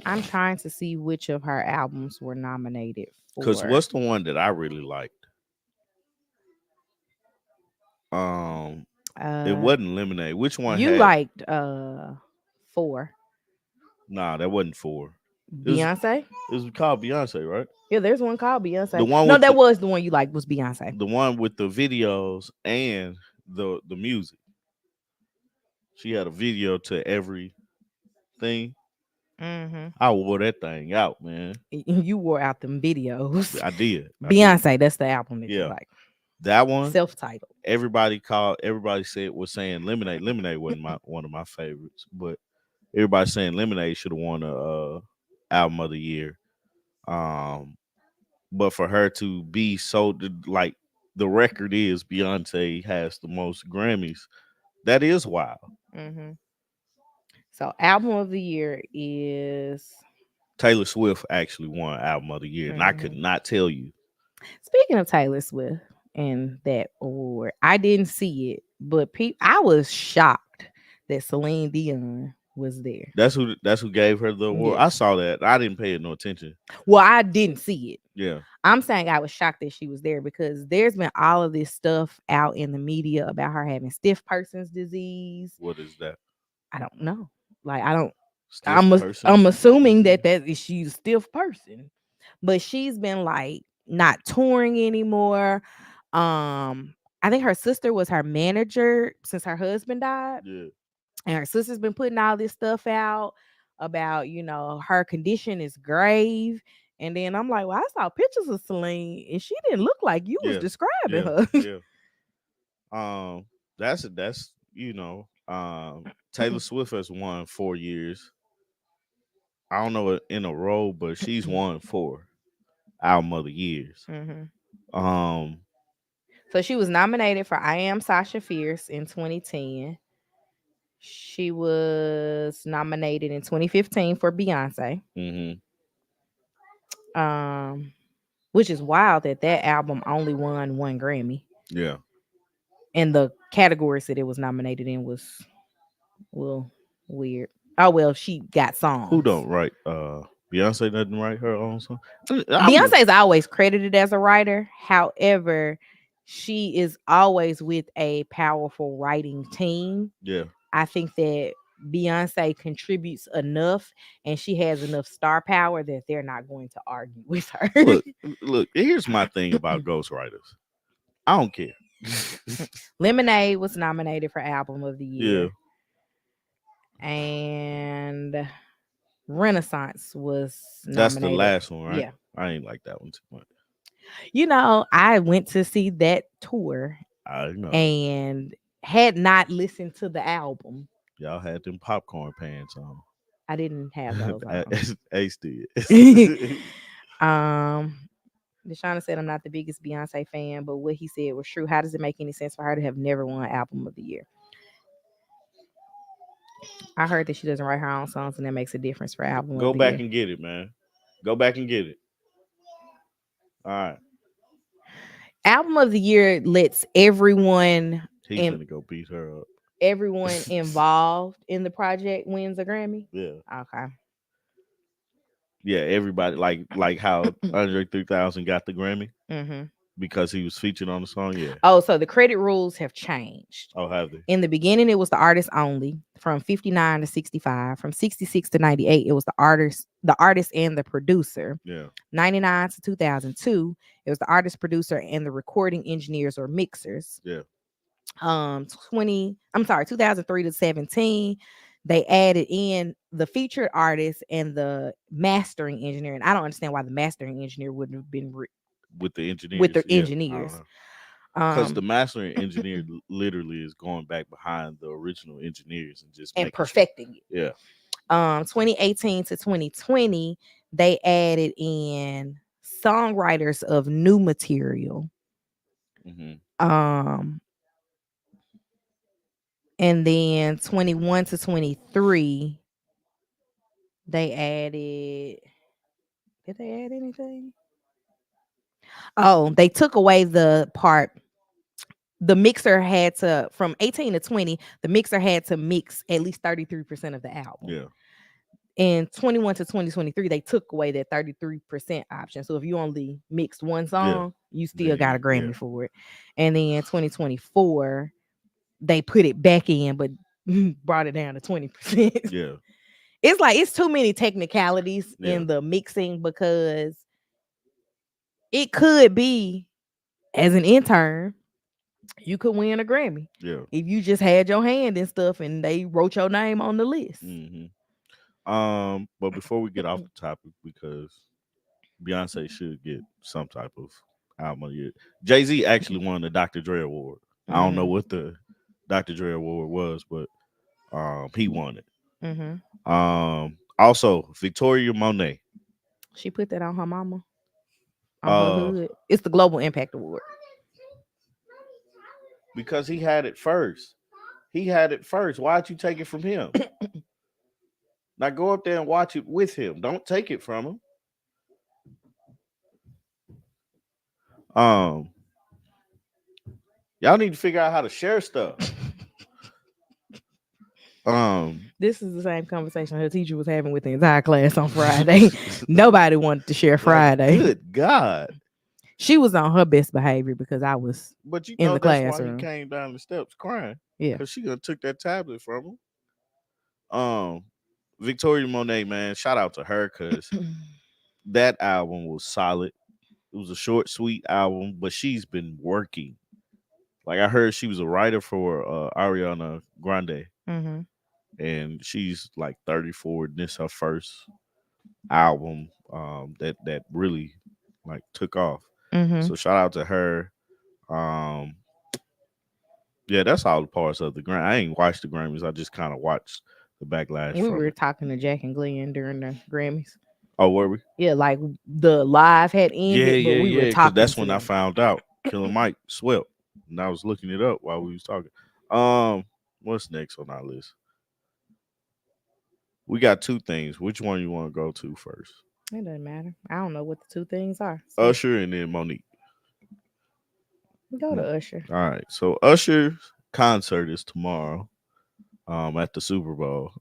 I'm trying to see which of her albums were nominated Because for. what's the one that I really liked? Um, it Uh, wasn't Lemonade. Which one you had? liked 4 Nah, that wasn't four. It was Beyonce. it was called Beyonce, right? Yeah, there's one called The Beyonce. one No, with that was the one you liked was Beyonce. the one with the videos and the music. She had a video to every thing. Hmm. I wore that thing out, man. You wore out them videos. I did. I did. Beyonce, that's the album that you Yeah. like. That one, Self-titled. everybody said was saying Lemonade. Lemonade wasn't my one of my favorites, but everybody saying Lemonade should have won a album of the year. Um, but for her to be so like the record is Beyonce has the most Grammys. That is wild. Hmm. So album of the year is. Taylor Swift actually won album of the year, and I could Mhm. not tell you. Speaking of Taylor Swift and that award, I didn't see it, but I was shocked that Celine Dion was there. That's who gave her the award. I Yes. saw that. I didn't pay it no attention. Well, I didn't see it. Yeah. I'm saying I was shocked that she was there because there's been all of this stuff out in the media about her having stiff person's disease. What is that? I don't know. Like I don't. Stiff I'm persons assuming disease? that is she's a stiff person, but she's been like not touring anymore. I think her sister was her manager since her husband died, Yeah. and her sister's been putting all this stuff out about her condition is grave. And then I'm like, well, I saw pictures of Celine, and she didn't look like you was Yeah. describing Yeah. her. Yeah. That's Taylor Swift has won 4 years. I don't know in a row, but she's won 4 album of the years. Hmm. Um, So she was nominated for I Am Sasha Fierce in 2010. She was nominated in 2015 for Beyonce. hmm Um, which is wild that that album only won 1 Grammy. yeah. And the categories that it was nominated in was, well, weird. Oh well, she got Who songs. don't write? Beyonce doesn't write her own song. I'm Beyonce is always credited as a writer. However, she is always with a powerful writing team. yeah. I think that Beyonce contributes enough and she has enough star power that they're not going to argue with her. Look. Here's my thing about ghostwriters. I don't care. Lemonade was nominated for album of the Yeah. year. and Renaissance was That's the nominated. last one, right? Yeah. I ain't like that one too much. I went to see that tour I know. and had not listened to the album. Y'all had them popcorn pants on. I didn't have those on. Ace did. um, Deshauna said, I'm not the biggest Beyonce fan, but what he said was true. How does it make any sense for her to have never won Album of the Year? I heard that she doesn't write her own songs, and that makes a difference for Album of Go the back Year. and get it, man. Go back and get it. All right. Album of the Year lets He finna go beat her up. everyone involved in the project wins a Grammy. Yeah. Okay. Yeah, everybody like how Andre 3000 got the Grammy hmm because he was featured on the song. Yeah. Oh, so the credit rules have changed. Oh, have they? In the beginning, it was the artist only. From 59 to 65, from 66 to 98, it was the artist and the producer. Yeah. 99 to 2002, it was the artist, producer, and the recording engineers or mixers. Yeah. 2003 to 17, they added in the featured artist and the mastering engineer. And I don't understand why the mastering engineer wouldn't have been With the with engineers. the Yeah. I don't engineers. know. Because the Um, mastering engineer literally is going back behind the original engineers and just and making sure. perfecting it. Yeah. 2018 to 2020, they added in songwriters of new material. Hmm. Um, and then 21 to 23, they added. Did they add anything? Oh, they took away the part. The mixer had to, from 18 to 20, the mixer had to mix at least 33% of the album. Yeah. In 21 to 2023, they took away that 33% option. So if you only mixed one Yeah. song, you Then still got a yeah. Grammy for it. And then 2024, they put it back in, but brought it down to 20%. Yeah. It's like it's too many technicalities Yeah. in the mixing because it could be, as an intern, you could win a Grammy Yeah. if you just had your hand and stuff and they wrote your name on the list. Hmm. But before we get off the topic, because Beyonce should get some type of album of the year. Jay-Z actually won the Dr. Dre Award. I don't know Mm-hmm. what the Dr. Dre Award was, but he won it. Mm-hmm. Also Victoria Monet. She put that on her mama, on her Uh, hood. It's the Global Impact Award. because he had it first. He had it first. Why'd you take it from him? Now go up there and watch it with him. Don't take it from him. Um, y'all need to figure out how to share stuff. This is the same conversation her teacher was having with the entire class on Friday. Nobody wanted to share Like, Friday. good God. She was on her best behavior because I was But you in know the that's why he classroom. came down the steps crying. Yeah. Because she gonna took that tablet from him. Victoria Monet, man, shout out to her because that album was solid. It was a short, sweet album, but she's been working. Like I heard she was a writer for Ariana Grande, Mm-hmm. and she's like 34. This her first album that really like took off. Mm-hmm. So shout out to her. Um, yeah, that's all the parts of the Grammy. I ain't watched the Grammys. I just kind of watched the backlash We from were it. talking to Jack and Glenn during the Grammys. Oh, were we? Yeah, like the live had Yeah, ended, but yeah, we were yeah. Because talking that's to when I them. found out Killer Mike swept, and I was looking it up while we was talking. Um, what's next on our list? We got two things. Which one you want to go to first? It doesn't matter. I don't know what the two things are. So Usher and then Monique. go to Usher. All right. So Usher's concert is tomorrow. At the Super Bowl.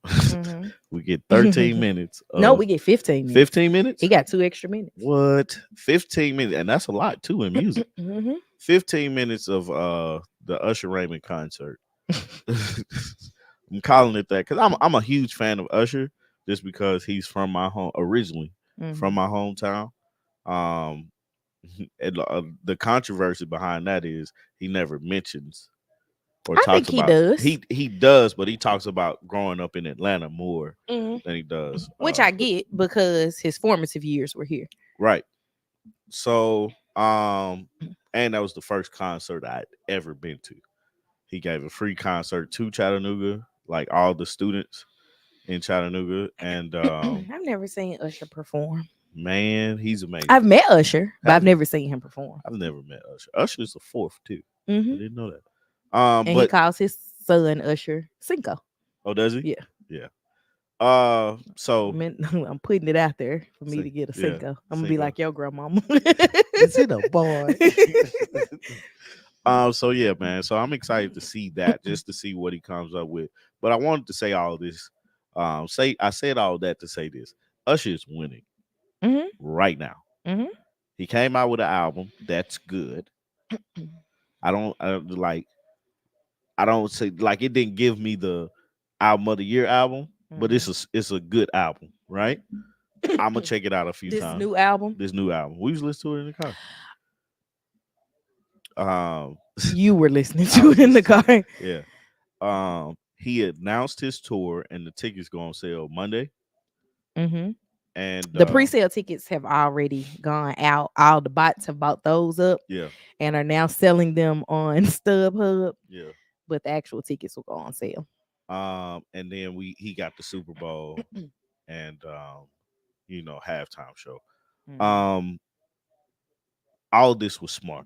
We get 13 minutes No, of we get 15 minutes. 15 minutes. He got 2 extra minutes. What? 15 minutes, and that's a lot too in music. Mm-hmm. 15 minutes of the Usher Raymond concert. I'm calling it that because I'm a huge fan of Usher just because he's from my home originally from my hometown. Um, and, the controversy behind that is he never mentions or I talks think he about does. he does, but he talks about growing up in Atlanta more Mhm. than he does. Which I get because his formative years were here. Right. So and that was the first concert I'd ever been to. He gave a free concert to Chattanooga, like all the students in Chattanooga, and I've never seen Usher perform. man, he's I've amazing. met Usher, but I've Have you? never seen him perform. I've never met Usher. Usher's the fourth too. I Hmm. didn't know that. And he But calls his son Usher Cinco. oh, does he? Yeah. Yeah. So I'm putting it out there for me see, to get a yeah, Cinco. I'm gonna be Cinco. like your grandmama. Is it a boy? So yeah, man. So I'm excited to see that, just to see what he comes up with. But I wanted to say all this. I said all that to say this. Usher is winning Hmm. right now. Hmm. He came out with an album that's good. I don't like. I don't say like it didn't give me the album of the year album, but Hmm. it's a good album, right? I'm gonna check it out a few This times. new album, This new album. We was listening to it in the car. you were listening I to was it in the listening car. to it. Yeah. He announced his tour and the tickets go on sale Monday. Hmm. And The pre-sale tickets have already gone out. All the bots have bought those up yeah, and are now selling them on StubHub. yeah. But the actual tickets will go on sale. And then he got the Super Bowl and halftime show. Hmm. Um, all this was smart.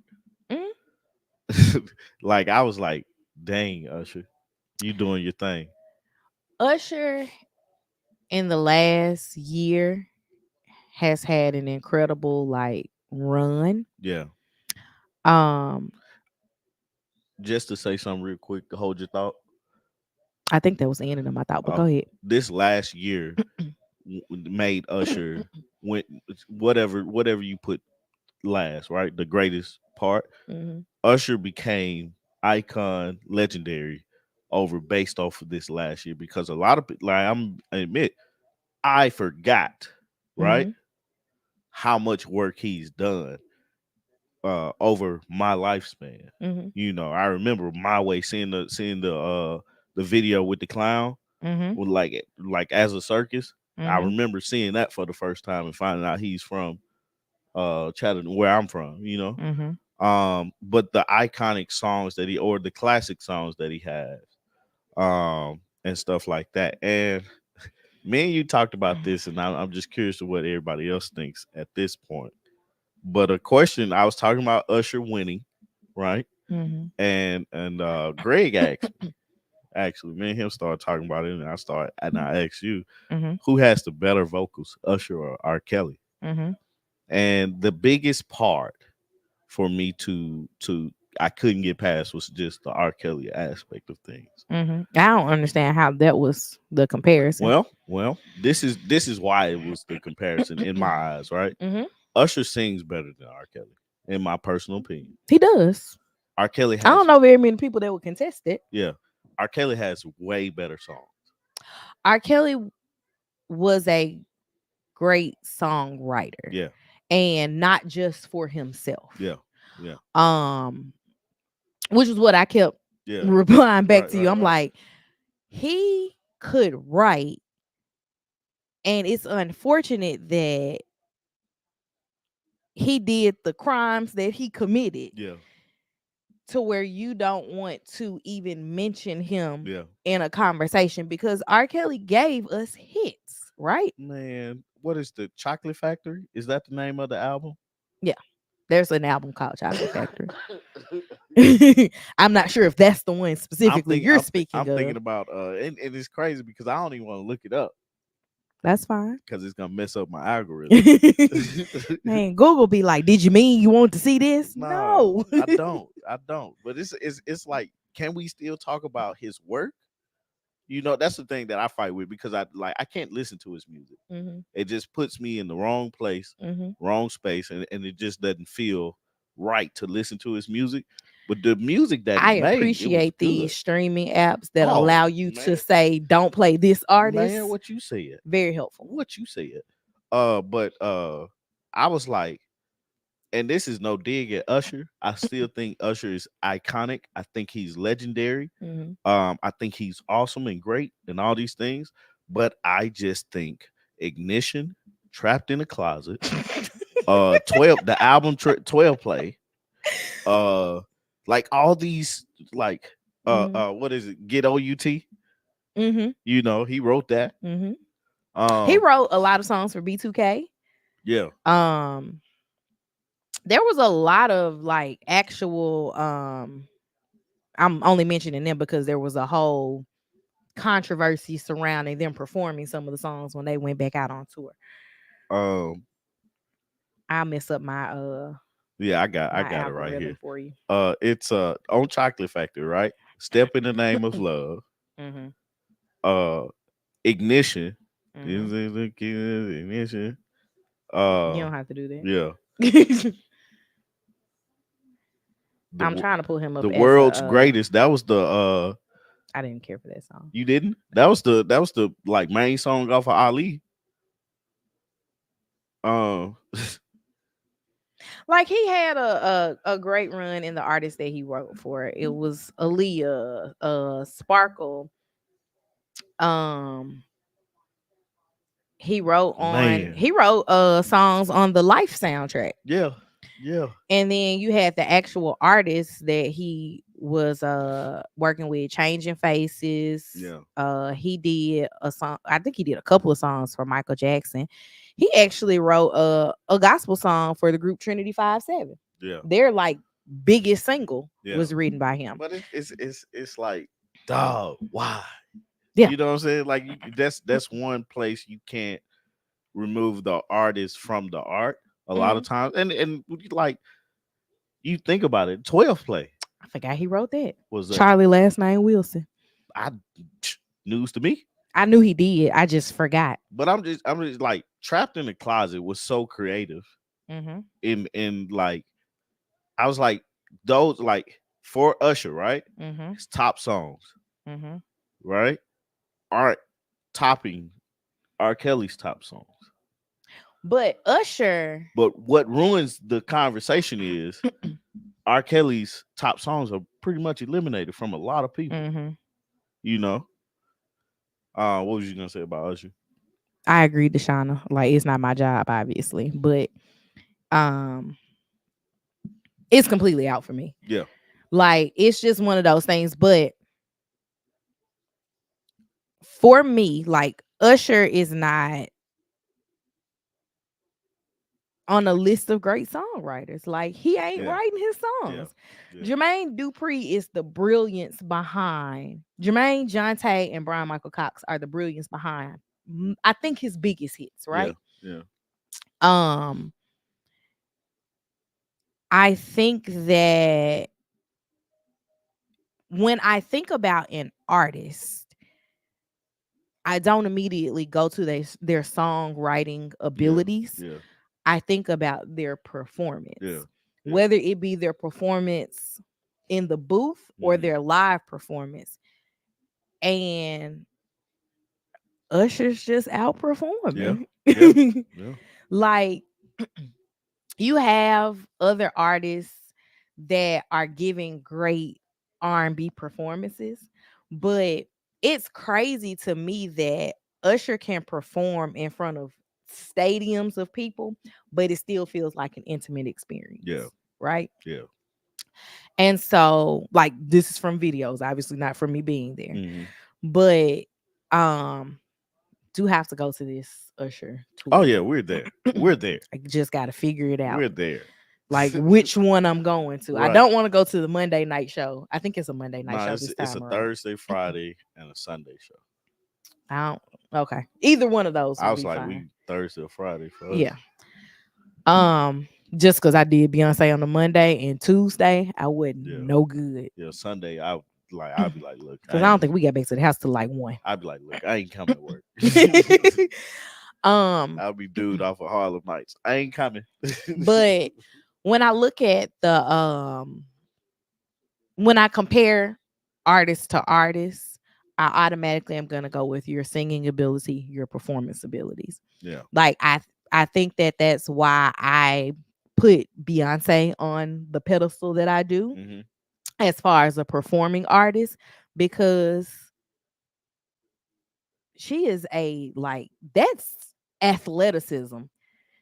Hmm. Like I was like, dang, Usher, you doing your thing. Usher in the last year has had an incredible like run. Yeah. Um, Just to say something real quick to hold your thought. I think that was the end of them. I thought, but go ahead. This last year made Usher went whatever you put last, right? The greatest part. Hmm. Usher became icon legendary over based off of this last year because a lot of people, like I admit, I forgot, right, Hmm. how much work he's done over my lifespan. Hmm. I remember my way seeing the video with the clown Hmm. with like as a circus. I Hmm. remember seeing that for the first time and finding out he's from Chattanooga, where I'm from. Hmm. But the iconic songs that he or the classic songs that he has, and stuff like that. And me and you talked about this, and I'm just curious to what everybody else thinks at this point. But a question I was talking about Usher winning, right? Hmm. And Greg asked me, actually, me and him started talking about it, and I asked you, Hmm. who has the better vocals, Usher or R. Kelly? Hmm. And the biggest part for me to I couldn't get past was just the R. Kelly aspect of things. Hmm. I don't understand how that was the comparison. Well, this is why it was the comparison in my eyes, right? Hmm. Usher sings better than R. Kelly, in my personal opinion. He does. R. Kelly I don't has know very many people that would contest it. yeah, R. Kelly has way better songs. R. Kelly was a great songwriter, Yeah, and not just for himself. yeah, yeah, Um, which is what I kept yeah. replying back Right, to you. right, I'm right. like, he could write, and it's unfortunate that he did the crimes that he committed Yeah, to where you don't want to even mention him yeah. in a conversation because R. Kelly gave us hits, right? Man, what is the Chocolate Factory? Is that the name of the album? Yeah. There's an album called Chocolate Factory. I'm not sure if that's the one specifically you're speaking I'm thinking of. about and it's crazy because I don't even want to look it up That's fine. because it's gonna mess up my algorithm. Man, Google be like, did you mean you want to see this? No, No. I don't. I don't. But it's like, can we still talk about his work? That's the thing that I fight with because I can't listen to his music. Hmm. It just puts me in the wrong place, Hmm. wrong space, and it just doesn't feel right to listen to his music. But the music that he I made, it was appreciate good. these streaming apps that Oh allow you to man, say, don't play this man, artist. what you said? Very helpful. What you said? But I was like, and this is no dig at Usher. I still think Usher is iconic. I think he's legendary. Mm-hmm. I think he's awesome and great and all these things. But I just think Ignition, Trapped in a Closet, 12, the album 12 play, uh, like all these, like, Mm-hmm. what is it? Get OUT. Mm-hmm. You know, he wrote that. Mm-hmm. He Um, wrote a lot of songs for B2K. yeah. Um, there was a lot of like actual I'm only mentioning them because there was a whole controversy surrounding them performing some of the songs when they went back out on tour. Um, I'll mess up my yeah, I my got it right algorithm here. for you. It's on Chocolate Factory, right? Step in the Name of Love. Mm-hmm. Uh, Ignition. Mm-hmm. Is it the key to ignition? You Uh, don't have to do yeah. that. The I'm trying to pull him the up as a world's greatest. That was the I didn't care for that song. you didn't? That was the like main song off of Ali. Um, Like he had a great run in the artists that he wrote for. It was Aaliyah, Sparkle. Um, man. he wrote songs on the Life soundtrack. Yeah. Yeah. And then you had the actual artists that he was working with, Changing Faces. Yeah. He did a song, I think he did a couple of songs for Michael Jackson. He actually wrote a gospel song for the group Trinity 57. Yeah. Their like biggest single Yeah. was written by him. But it's like, dog, why? Yeah. You know what I'm saying? Like that's one place you can't remove the artist from the art a lot Mhm. of times. And like you think about it, 12 play I forgot he wrote that. was a Charlie last name Wilson. I news to me. I knew he did. I just forgot. But I'm just like Trapped in the Closet was so creative Mm-hmm. in like I was like those like for Usher, right? Mm-hmm. His top songs, Mm-hmm. right? Aren't topping R. Kelly's top songs. But Usher. But what ruins the conversation is R. Kelly's top songs are pretty much eliminated from a lot of people. Mm-hmm. You know, what was you gonna say about Usher? I agree, Deshauna. Like it's not my job, obviously, but um, it's completely out for me. Yeah, Like it's just one of those things. But for me, like Usher is not on a list of great songwriters. Like he ain't yeah, writing his yeah, songs. yeah, Jermaine Dupri is the brilliance behind Jermaine Jonte and Brian Michael Cox are the brilliance behind. I think his biggest hits, yeah, right? yeah, Um, I think that when I think about an artist, I don't immediately go to their songwriting yeah, abilities. yeah, I think about their yeah, performance, yeah. whether it be their performance in the booth or Mm-hmm. their live performance. And Usher's just Yeah, outperforming. yeah, yeah, Like you have other artists that are giving great R&B performances, but it's crazy to me that Usher can perform in front of stadiums of people, but it still feels like an intimate yeah, experience, right? yeah. And so, like, this is from videos, obviously not from me being there, Mm-hmm. but um, do have to go to this Usher Oh tour. yeah, we're there. We're there. I just got to figure it out. We're there. Like which one I'm going to. I Right. don't want to go to the Monday night show. I think it's a Monday night No, show this it's a time around. Thursday, Friday, and a Sunday show. I don't. Okay, either one of those I would was be like, fine. we Thursday or Friday for us. Yeah. Just because I did Beyonce on the Monday and Tuesday, I wasn't Yeah, no good. yeah. Sunday, I'd be like, look, Because I don't think we got back to the house till like 1. I'd be like, look, I ain't coming to work. um, I'll be dude off of Harlem Nights. I ain't coming. but when I look at the when I compare artist to artist, I automatically am gonna go with your singing ability, your performance abilities. Yeah, Like I think that that's why I put Beyonce on the pedestal that I do Hmm. as far as a performing artist, because she is a like that's athleticism.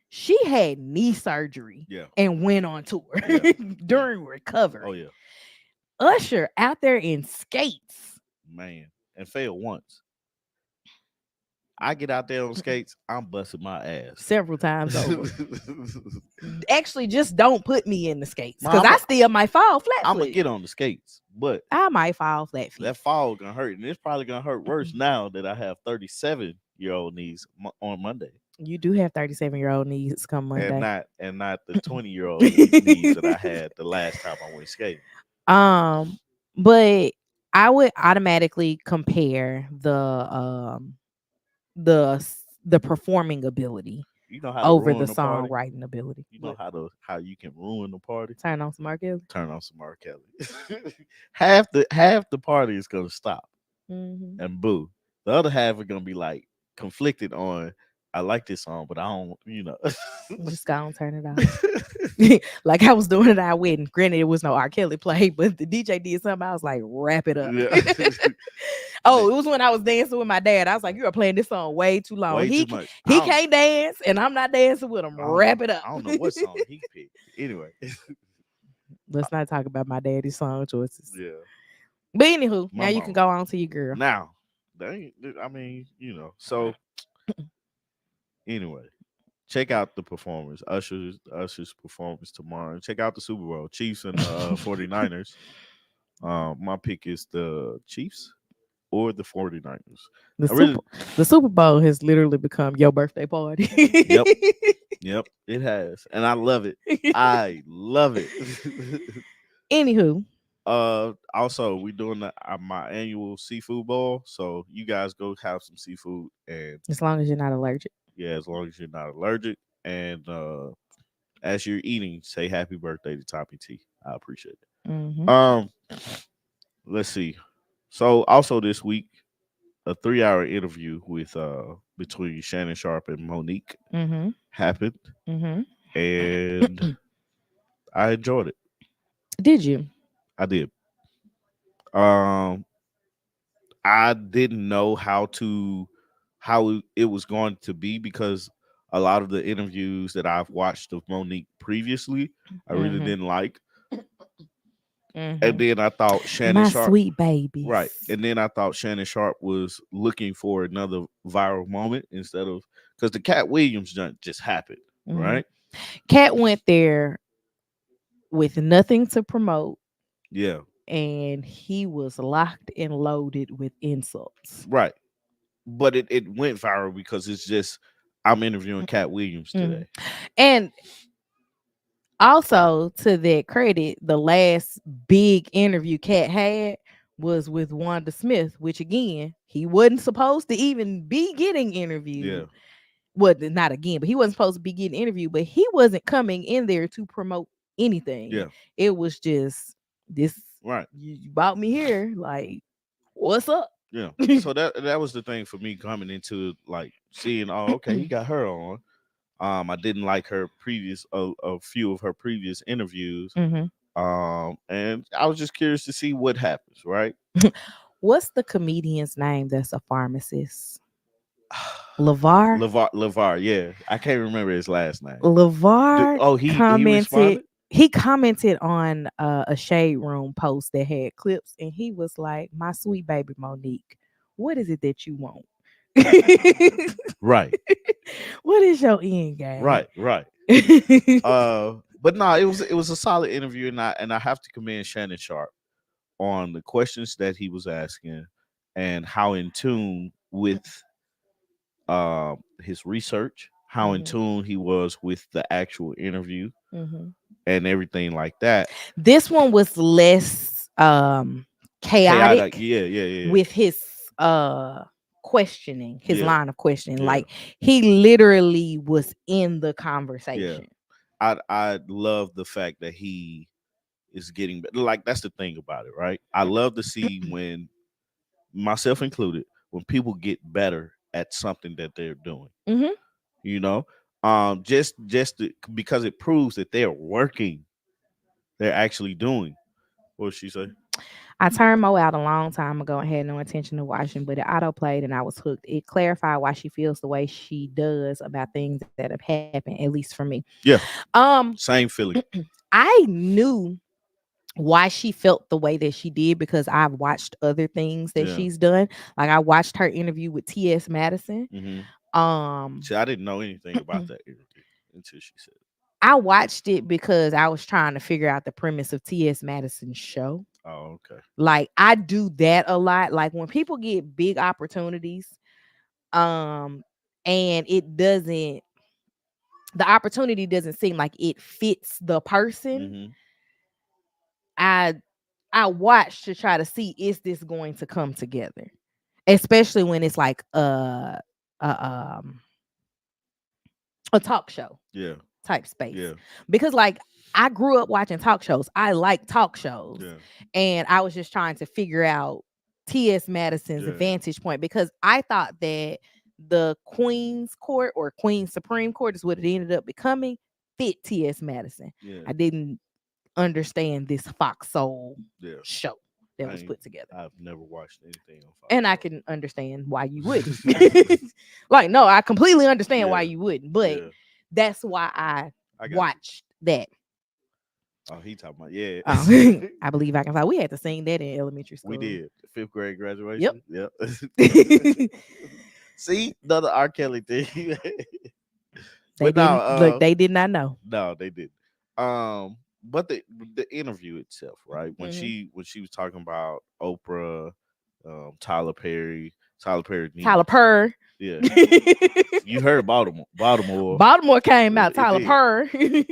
She had knee surgery Yeah. and went on tour Yeah. Yeah. during Oh recovery. yeah, Usher out there in skates man. And failed once. I get out there on skates, I'm busting my ass. several times over. Actually, just don't put me in the skates because Ma, I still might fall flat I'm gonna footed. get on the skates, but I might fall flat feet. that fall gonna hurt, and it's probably gonna hurt worse now that I have 37-year-old knees on Monday, You do have 37-year-old knees come and Monday. not the 20-year-old knees that I had the last time I went skating. um, but I would automatically compare the performing ability You know how to over the ruin the party. songwriting ability. You know What? how you can ruin the party. Turn on some R. Kelly. Turn on some R. Kelly. Half the party is gonna stop Mm-hmm. and boo. The other half are gonna be like conflicted on. I like this song, but I don't. Just go and turn it off. Like I was doing at our wedding. Granted, it was no R. Kelly play, but the DJ did something. I was like, wrap it up. Yeah. Oh, it was when I was dancing with my dad. I was like, you are playing this song way too long. Way too much. He can't dance, and I'm not dancing with him. Wrap it up. I don't know what song he picked. Anyway, Let's not talk about my daddy's song choices. yeah, But anywho, my now you can mom. go on to your girl. Now, I mean, So anyway, check out the performance. Usher's performance tomorrow. Check out the Super Bowl. Chiefs and 49ers. My pick is the Chiefs or the 49ers. The I really super the Super Bowl has literally become your birthday party. Yep. Yep, it has. And I love it. I love it. Anywho, Also we doing my annual seafood bowl, so you guys go have some seafood, and as long as you're not allergic. yeah, as long as you're not allergic, and as you're eating, say happy birthday to Toppy T. I appreciate it. Mm-hmm. Let's see. So also this week, a 3-hour interview with between Shannon Sharp and Monique Mm-hmm. happened, Mm-hmm. and I enjoyed it. Did you? I did. Um, I didn't know how it was going to be, because a lot of the interviews that I've watched of Monique previously, I really Mm-hmm. didn't like. And Mm-hmm. then I thought Shannon My Sharp, sweet babies. right? And then I thought Shannon Sharp was looking for another viral moment instead of, because the Cat Williams just happened, Mm-hmm. right? Cat went there with nothing to promote, Yeah, and he was locked and loaded with insults. right. But it went viral because it's just, I'm interviewing Cat Williams Mhm. today. And also, to their credit, the last big interview Cat had was with Wanda Smith, which again, he wasn't supposed to even be getting Yeah, interviewed. Well, not again, but he wasn't supposed to be getting interviewed, but he wasn't coming in there to promote anything. yeah, It was just this, right. you brought me here, like, what's up? Yeah. So that was the thing for me coming into, like, seeing, oh, okay, he got her on. I didn't like her previous a few of her previous interviews. Mhm. And I was just curious to see what happens, right? What's the comedian's name that's a pharmacist? LeVar? Levar, yeah. I can't remember his last name. LeVar Oh, he commented responded? he commented on a shade room post that had clips, and he was like, my sweet baby Monique, what is it that you want? Right. What is your end game? Right, right. But no, it was a solid interview, and I have to commend Shannon Sharp on the questions that he was asking, and how in tune with his research, how in Mhm, tune he was with the actual interview mhm. and everything like that. This one was less Chaotic, chaotic yeah, yeah, yeah, with his questioning, his yeah, line of questioning. yeah, Like he literally was in the yeah. conversation. I love the fact that he is getting better. Like, that's the thing about it, right? I love to see when, myself included, when people get better at something that they're doing. Mhm. You know, because it proves that they're working, they're actually doing. What did she say? I turned Mo out a long time ago and had no intention of watching, but it auto played and I was hooked. It clarified why she feels the way she does about things that have happened, at least for me. Yeah, Um, same feeling. I knew why she felt the way that she did because I've watched other things that Yeah. she's done. Like I watched her interview with T.S. Madison. Hmm. Um, See, I didn't know anything about that interview until she said it. I watched it because I was trying to figure out the premise of T.S. Madison's show. Oh, okay. Like I do that a lot. Like when people get big opportunities, um, and the opportunity doesn't seem like it fits the person. Hmm. I I watch to try to see is this going to come together, especially when it's like a um a talk show Yeah. type space Yeah. because like I grew up watching talk shows. I like talk shows, Yeah. and I was just trying to figure out T.S. Madison's Yeah. vantage point because I thought that the Queen's Court or Queen's Supreme Court is what it ended up becoming fit T.S. Madison. Yeah. I didn't understand this Fox Soul Yeah. show that I was ain't, put together. I've never watched anything on Fox. And I So. can understand why you wouldn't. Like, no, I completely understand why Yeah. you wouldn't, but Yeah. that's why I I got you. watched that. Oh, he talking about yeah. I believe I can say we had to sing that in elementary We school. did fifth grade Yep. graduation. Yep. they See another R. Kelly thing. But no, didn't look, they did not know. no, they didn't. But the interview itself, right? Hmm. When she was talking about Oprah, Tyler Perry, Tyler Perry Tyler niece. Purr. Yeah, you heard Baltimore. Baltimore came out. It Tyler did. Purr.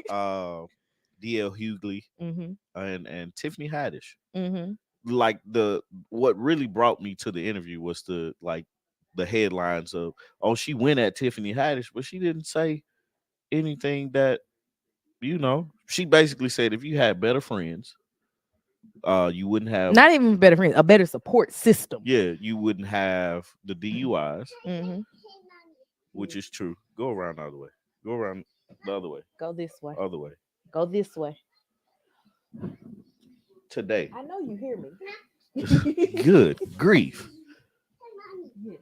Uh, D.L. Hughley Hmm. and Tiffany Haddish. Hmm. Like what really brought me to the interview was the headlines of, oh, she went at Tiffany Haddish, but she didn't say anything that, she basically said if you had better friends, you wouldn't have, Not even better friends, a better support system. yeah, you wouldn't have the DUIs, Hmm. which is true. Go around the other way. Go around the other way. Go this way. Other way. Go this way. Today. I know you hear me. Good grief. Yes.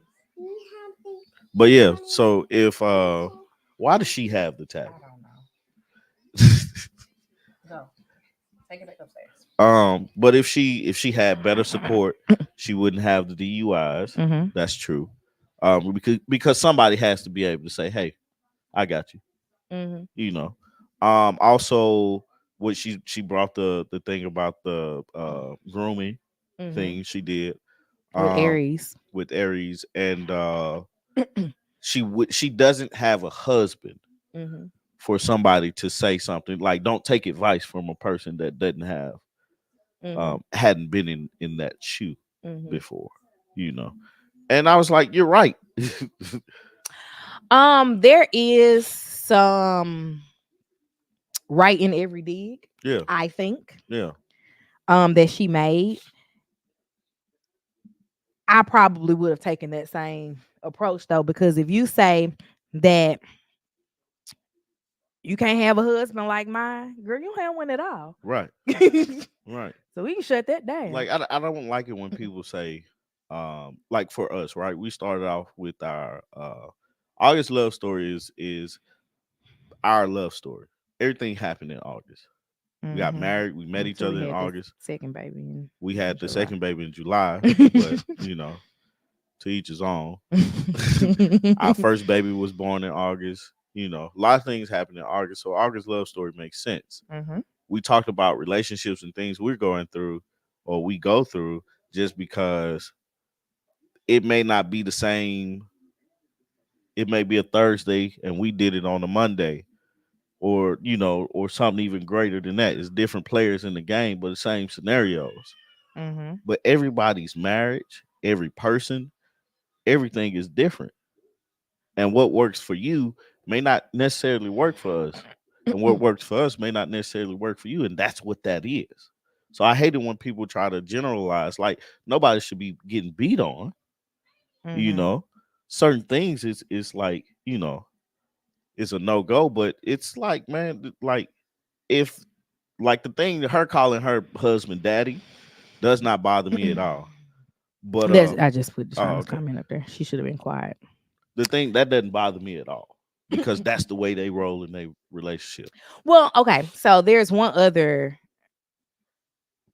But yeah, so if why does she have the I tab? don't know. Go. Take it back upstairs. But if she had better support, she wouldn't have the DUIs. Mm-hmm. That's true. Because somebody has to be able to say, "Hey, I got you." Mm-hmm. You know. Also, what she brought the thing about the grooming Mm-hmm. thing she did With um Aries. with Aries, and she doesn't have a husband Mm-hmm. for somebody to say something like, don't take advice from a person that doesn't have Mm-hmm. hadn't been in that shoe Mm-hmm. before, you know. And I was like, you're right. There is some right in every dig, Yeah, I think, yeah, that she made. I probably would have taken that same approach though, because if you say that you can't have a husband like mine, girl, you don't have one at all. right, So right. we can shut that down. Like I don't like it when people say, like for us, right? We started off with our August love story is our love story. Everything happened in August. We got Mm-hmm. married. We met each Until we other in had this August. second baby We in had the July. second baby in July, but to each his own. Our first baby was born in August. A lot of things happened in August, so August love story makes sense. Mm-hmm. We talked about relationships and things we're going through or we go through just because it may not be the same. It may be a Thursday and we did it on a Monday, or something even greater than that. It's different players in the game, but the same scenarios. Mm-hmm. But everybody's marriage, every person, everything is different. And what works for you may not necessarily work for us. And what works for us may not necessarily work for you. And that's what that is. So I hate it when people try to generalize, like nobody should be getting beat on, you Mm-hmm. know. Certain things is like, is a no go. But it's like, man, like if like the thing that her calling her husband daddy does not bother me at all. But I just put oh, Deshaun's okay. comment up there. She should have been quiet. The thing that doesn't bother me at all because that's the way they roll in their relationship. Well, okay. So there's one other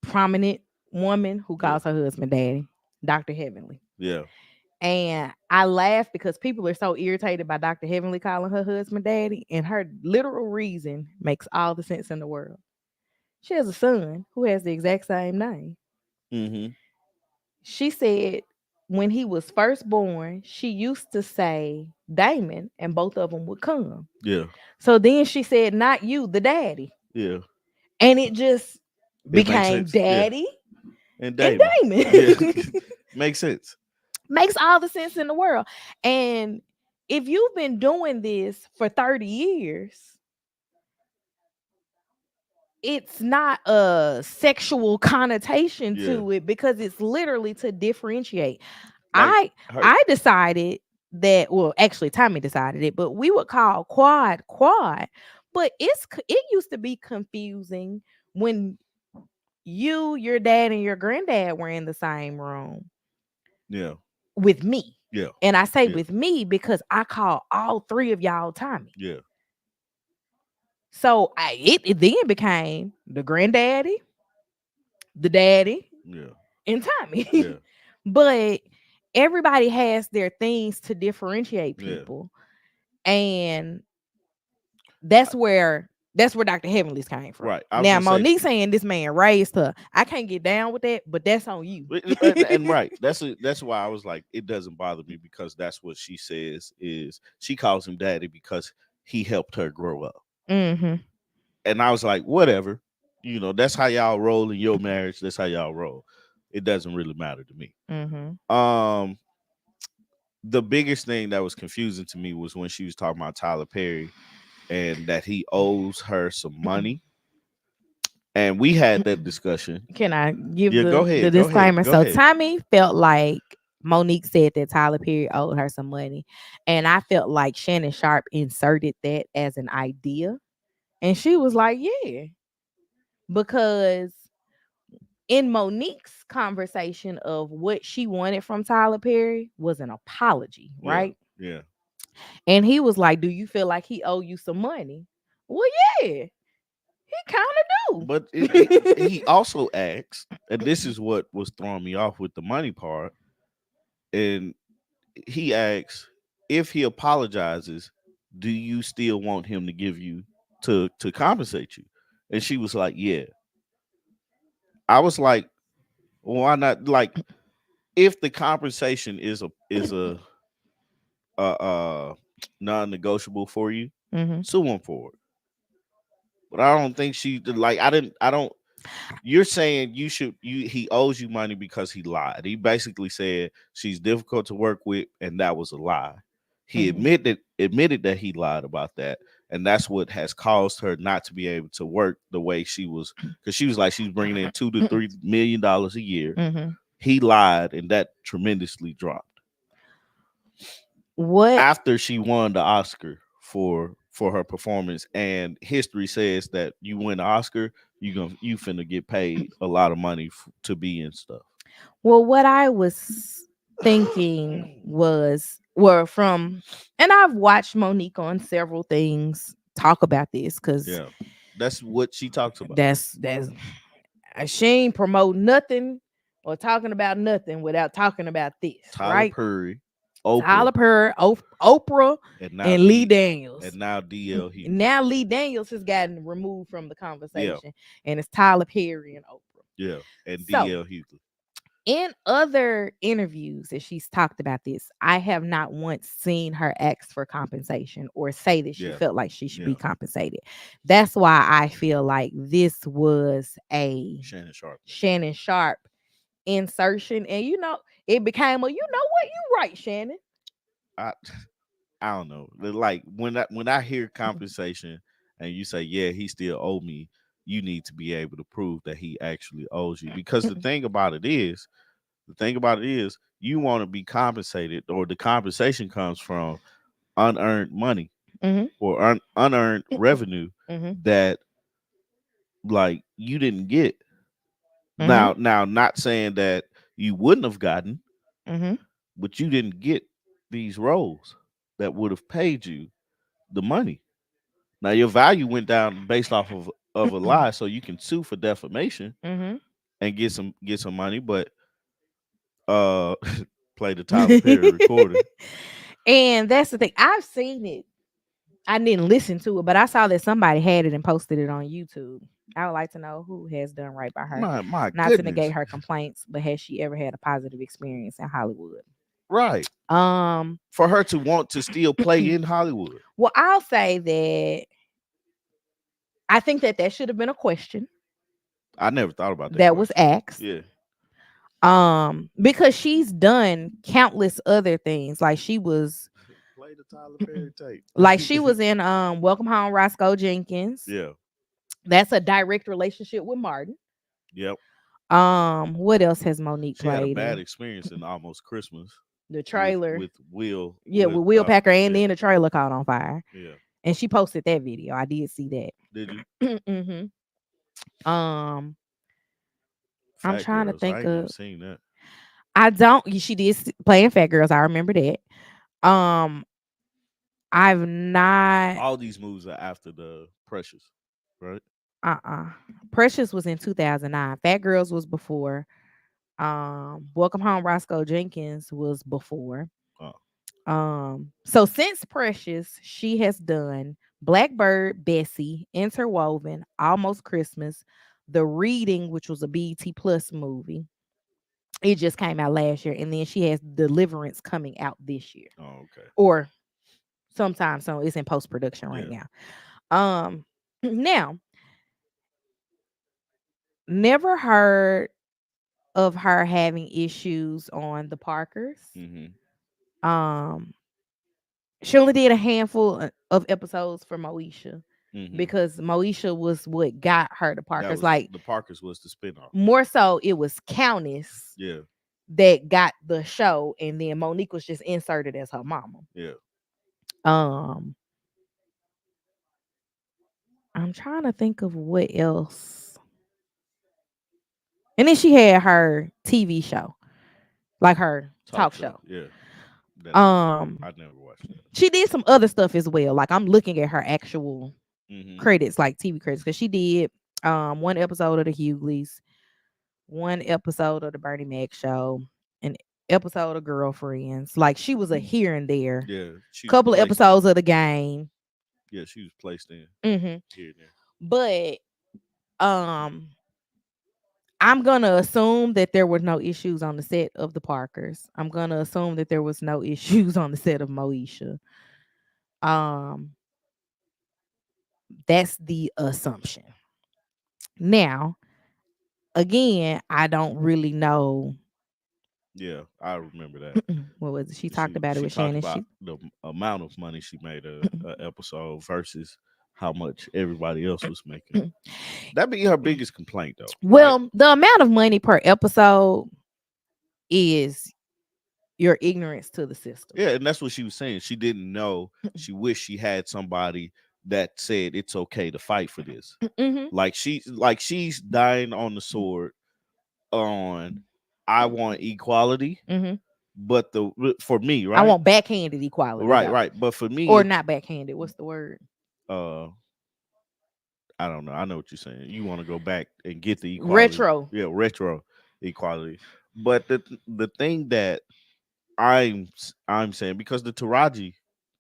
prominent woman who Yeah, calls her husband daddy, Dr. Heavenly. yeah. And I laugh because people are so irritated by Dr. Heavenly calling her husband daddy, and her literal reason makes all the sense in the world. She has a son who has the exact same name. Mm-hmm. She said when he was first born, she used to say Damon, and both of them would come. Yeah, So then she said, not you, the daddy. yeah. And it just It makes became sense. Yeah, daddy and and Damon. Yeah, Damon. makes sense. Makes all the sense in the world. And if you've been doing this for 30 years, it's not a sexual connotation Yeah, to it because it's literally to differentiate. like I her. I decided that, well, actually Tommy decided it, but we would call quad quad. But it used to be confusing when you, your dad, and your granddad were in the same room Yeah, with me. yeah, And I say yeah, with me because I call all three of y'all Tommy. yeah, So it then became the granddaddy, the daddy, yeah, and Tommy. yeah, But everybody has their things to differentiate yeah. people. And that's where Dr. Heavenly's came from. Right. I was Now gonna say, Monique saying this man raised her. I can't get down with that, but that's on you. and right. That's why I was like, it doesn't bother me because that's what she says is she calls him daddy because he helped her grow up. Mm-hmm. And I was like, whatever. That's how y'all roll in your marriage. That's how y'all roll. It doesn't really matter to me. Mm-hmm. Um, the biggest thing that was confusing to me was when she was talking about Tyler Perry and that he owes her some money. And we had that discussion. Can I give Yeah, the go ahead, disclaimer? go So ahead. Tommy felt like Monique said that Tyler Perry owed her some money, and I felt like Shannon Sharp inserted that as an idea, and she was like, "Yeah," because in Monique's conversation of what she wanted from Tyler Perry was an apology, Yeah, right? yeah. And he was like, "Do you feel like he owe you some money?" Well, yeah, he kind of But do. he also asked, and this is what was throwing me off with the money part. And he asks, if he apologizes, do you still want him to give you to compensate you? And she was like, yeah. I was like, why not? Like, if the compensation is a non-negotiable for you, Hmm. sue him for it. But I don't think she like. I don't. You're saying he owes you money because he lied. He basically said she's difficult to work with, and that was a lie. He Hmm. admitted that he lied about that, and that's what has caused her not to be able to work the way she was, because she was like she's bringing in $2 to $3 million a year. Hmm. He lied, and that tremendously dropped What? after she won the Oscar for her performance. And history says that you win the Oscar, you finna get paid a lot of money to be in stuff. Well, what I was thinking was, well, and I've watched Monique on several things talk about this because Yeah, that's what she talks about. that's she ain't promote nothing or talking about nothing without talking about this, Tyler right? Perry, Oprah, Tyler Perry, Oprah, and now and Lee D Daniels. and now DL Hughley. Now Lee Daniels has gotten removed from the Yeah, conversation, and it's Tyler Perry and Oprah. yeah, and So DL Hughley. in other interviews that she's talked about this, I have not once seen her ask for compensation or say that she Yeah, felt like she should be yeah. compensated. That's why I feel like this was a Shannon Sharp. Shannon Sharp insertion. And it became a, you know what, you right, Shannon. I I don't know. Like when I hear compensation and you say, yeah, he still owe me, you need to be able to prove that he actually owes you. Because the thing about it is you want to be compensated, or the compensation comes from unearned money. Mhm. or unearned revenue Mhm. that like you didn't get. Mhm. Now, not saying that you wouldn't have gotten, Mhm. but you didn't get these roles that would have paid you the money. Now your value went down based off of a lie, so you can sue for defamation Mhm. and get some money. But uh, play the Tyler Perry recording. And that's the thing. I've seen it. I didn't listen to it, but I saw that somebody had it and posted it on YouTube. I would like to know who has done right by her. My Not to goodness, negate her complaints, but has she ever had a positive experience in Hollywood? right? Um, For her to want to still play in Hollywood, well, I'll say that I think that that should have been a question I never thought about that that was question. asked. Yeah, Because she's done countless other things. play the Tyler Perry tape. Like she was in Welcome Home Roscoe Jenkins. Yeah, That's a direct relationship with Martin. yep. What else has Monique She had a played bad in? experience in Almost Christmas The with trailer. Will Yeah, with Will Packer, and yeah, then the trailer caught on fire. yeah. And she posted that video. I did see Did you that. Um, I'm Fat trying to Girls? I think ain't never of seen that. I don't she did play in Fat Girls. I remember that. Um, I've not All these movies are after the Precious, right? uh-uh. Precious was in 2009. Fat Girls was before. Welcome Home Roscoe Jenkins was before. Oh, So since Precious, she has done Blackbird, Bessie, Interwoven, Almost Christmas, The Reading, which was a BET Plus movie. It just came out last year, and then she has Deliverance coming out this year, oh, okay. or sometime soon. It's in post production right Yeah. now. Now, never heard of her having issues on the Parkers. Mm-hmm. Um, she only did a handful of episodes for Moesha Mm-hmm. because Moesha was what got her the That Parkers. was Like the Parkers was the spinoff. more so, it was Countess Yeah. that got the show, and then Monique was just inserted as her mama. Yeah. Um, I'm trying to think of what else. And then she had her TV show, like her Talk talk show. show. Yeah. That Um, I never watched that. she did some other stuff as well. Like I'm looking at her actual Mm-hmm. credits, like TV credits, because she did one episode of the Hughleys, one episode of the Bernie Mac show, an episode of Girlfriends. Like she was a here and there. Yeah. She was Couple of placed in. episodes of the game. Yeah, she was placed in Hmm. here and there. But um I'm gonna assume that there were no issues on the set of the Parkers. I'm gonna assume that there was no issues on the set of Moesha. Um, that's the assumption. Now, again, I don't really know. Yeah, I remember that. What was it? She talked She about it she with talked Shannon. about She the amount of money she made a episode versus how much everybody else was making. That'd be her biggest complaint though, right? well, the amount of money per episode is your ignorance to the system. Yeah, and that's what she was saying. She didn't know. She wished she had somebody that said it's okay to fight for this. Hmm. She's dying on the sword on I want equality, Hmm. but the for me, I right? want backhanded equality Right, though, right. But for me or it's not backhanded. What's the word? uh I don't know. I know what you're saying. You want to go back and get the equality. Retro. Yeah, retro equality. But the thing that I'm saying, because the Taraji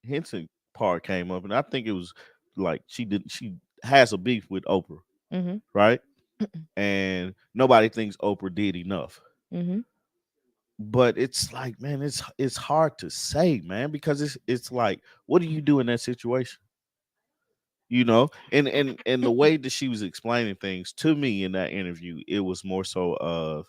Henson part came up, and I think it was like she has a beef with Oprah, Hmm. right? And nobody thinks Oprah did enough. Hmm. But it's like, man, it's hard to say, man, because it's like, what do you do in that situation? And the way that she was explaining things to me in that interview, it was more so of,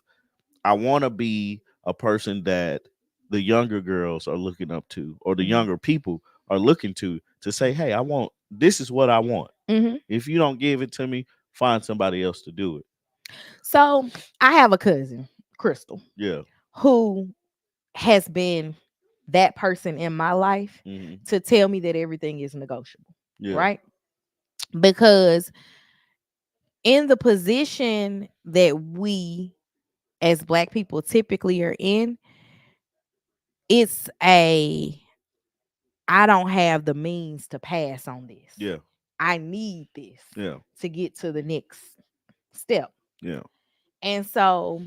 I want to be a person that the younger girls are looking up to, or the Hmm. younger people are looking to say, hey, I want, this is what I want. Hmm. If you don't give it to me, find somebody else to do it. So I have a cousin, Crystal, Yeah. who has been that person in my life Mhm. to tell me that everything is negotiable, Yeah. right? Because in the position that we as black people typically are in, it's a I don't have the means to pass on this. Yeah. I need this Yeah. to get to the next step. Yeah. And so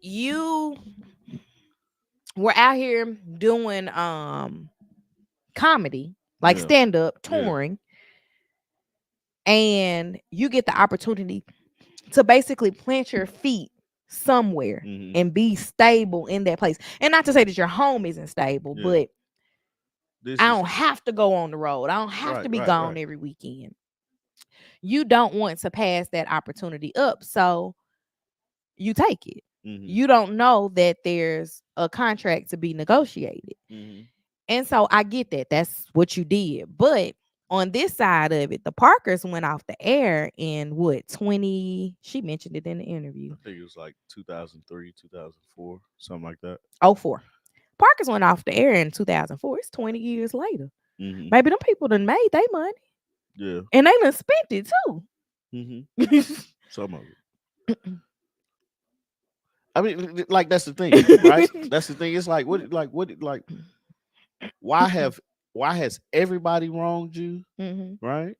you were out here doing comedy, like Yeah. stand up, Yeah. touring, and you get the opportunity to basically plant your feet somewhere Mhm. and be stable in that place. And not to say that your home isn't stable, Yeah. but This I is don't have to go on the road. I don't have right. to be Right. gone Right. every weekend. You don't want to pass that opportunity up. So you take it. Mhm. You don't know that there's a contract to be negotiated. Mhm. And so I get that. That's what you did. But on this side of it, the Parkers went off the air in what, 20? She mentioned it in the interview. I think it was like 2003, 2004, something like that. Oh, 04. Parkers went off the air in 2004. It's 20 years later. Mhm. Baby, them people done made their money. Yeah. And they done spent it Mhm. too. Some of it. I mean, like that's the thing, right? That's the thing. It's like why have why has everybody wronged you, Mhm. right?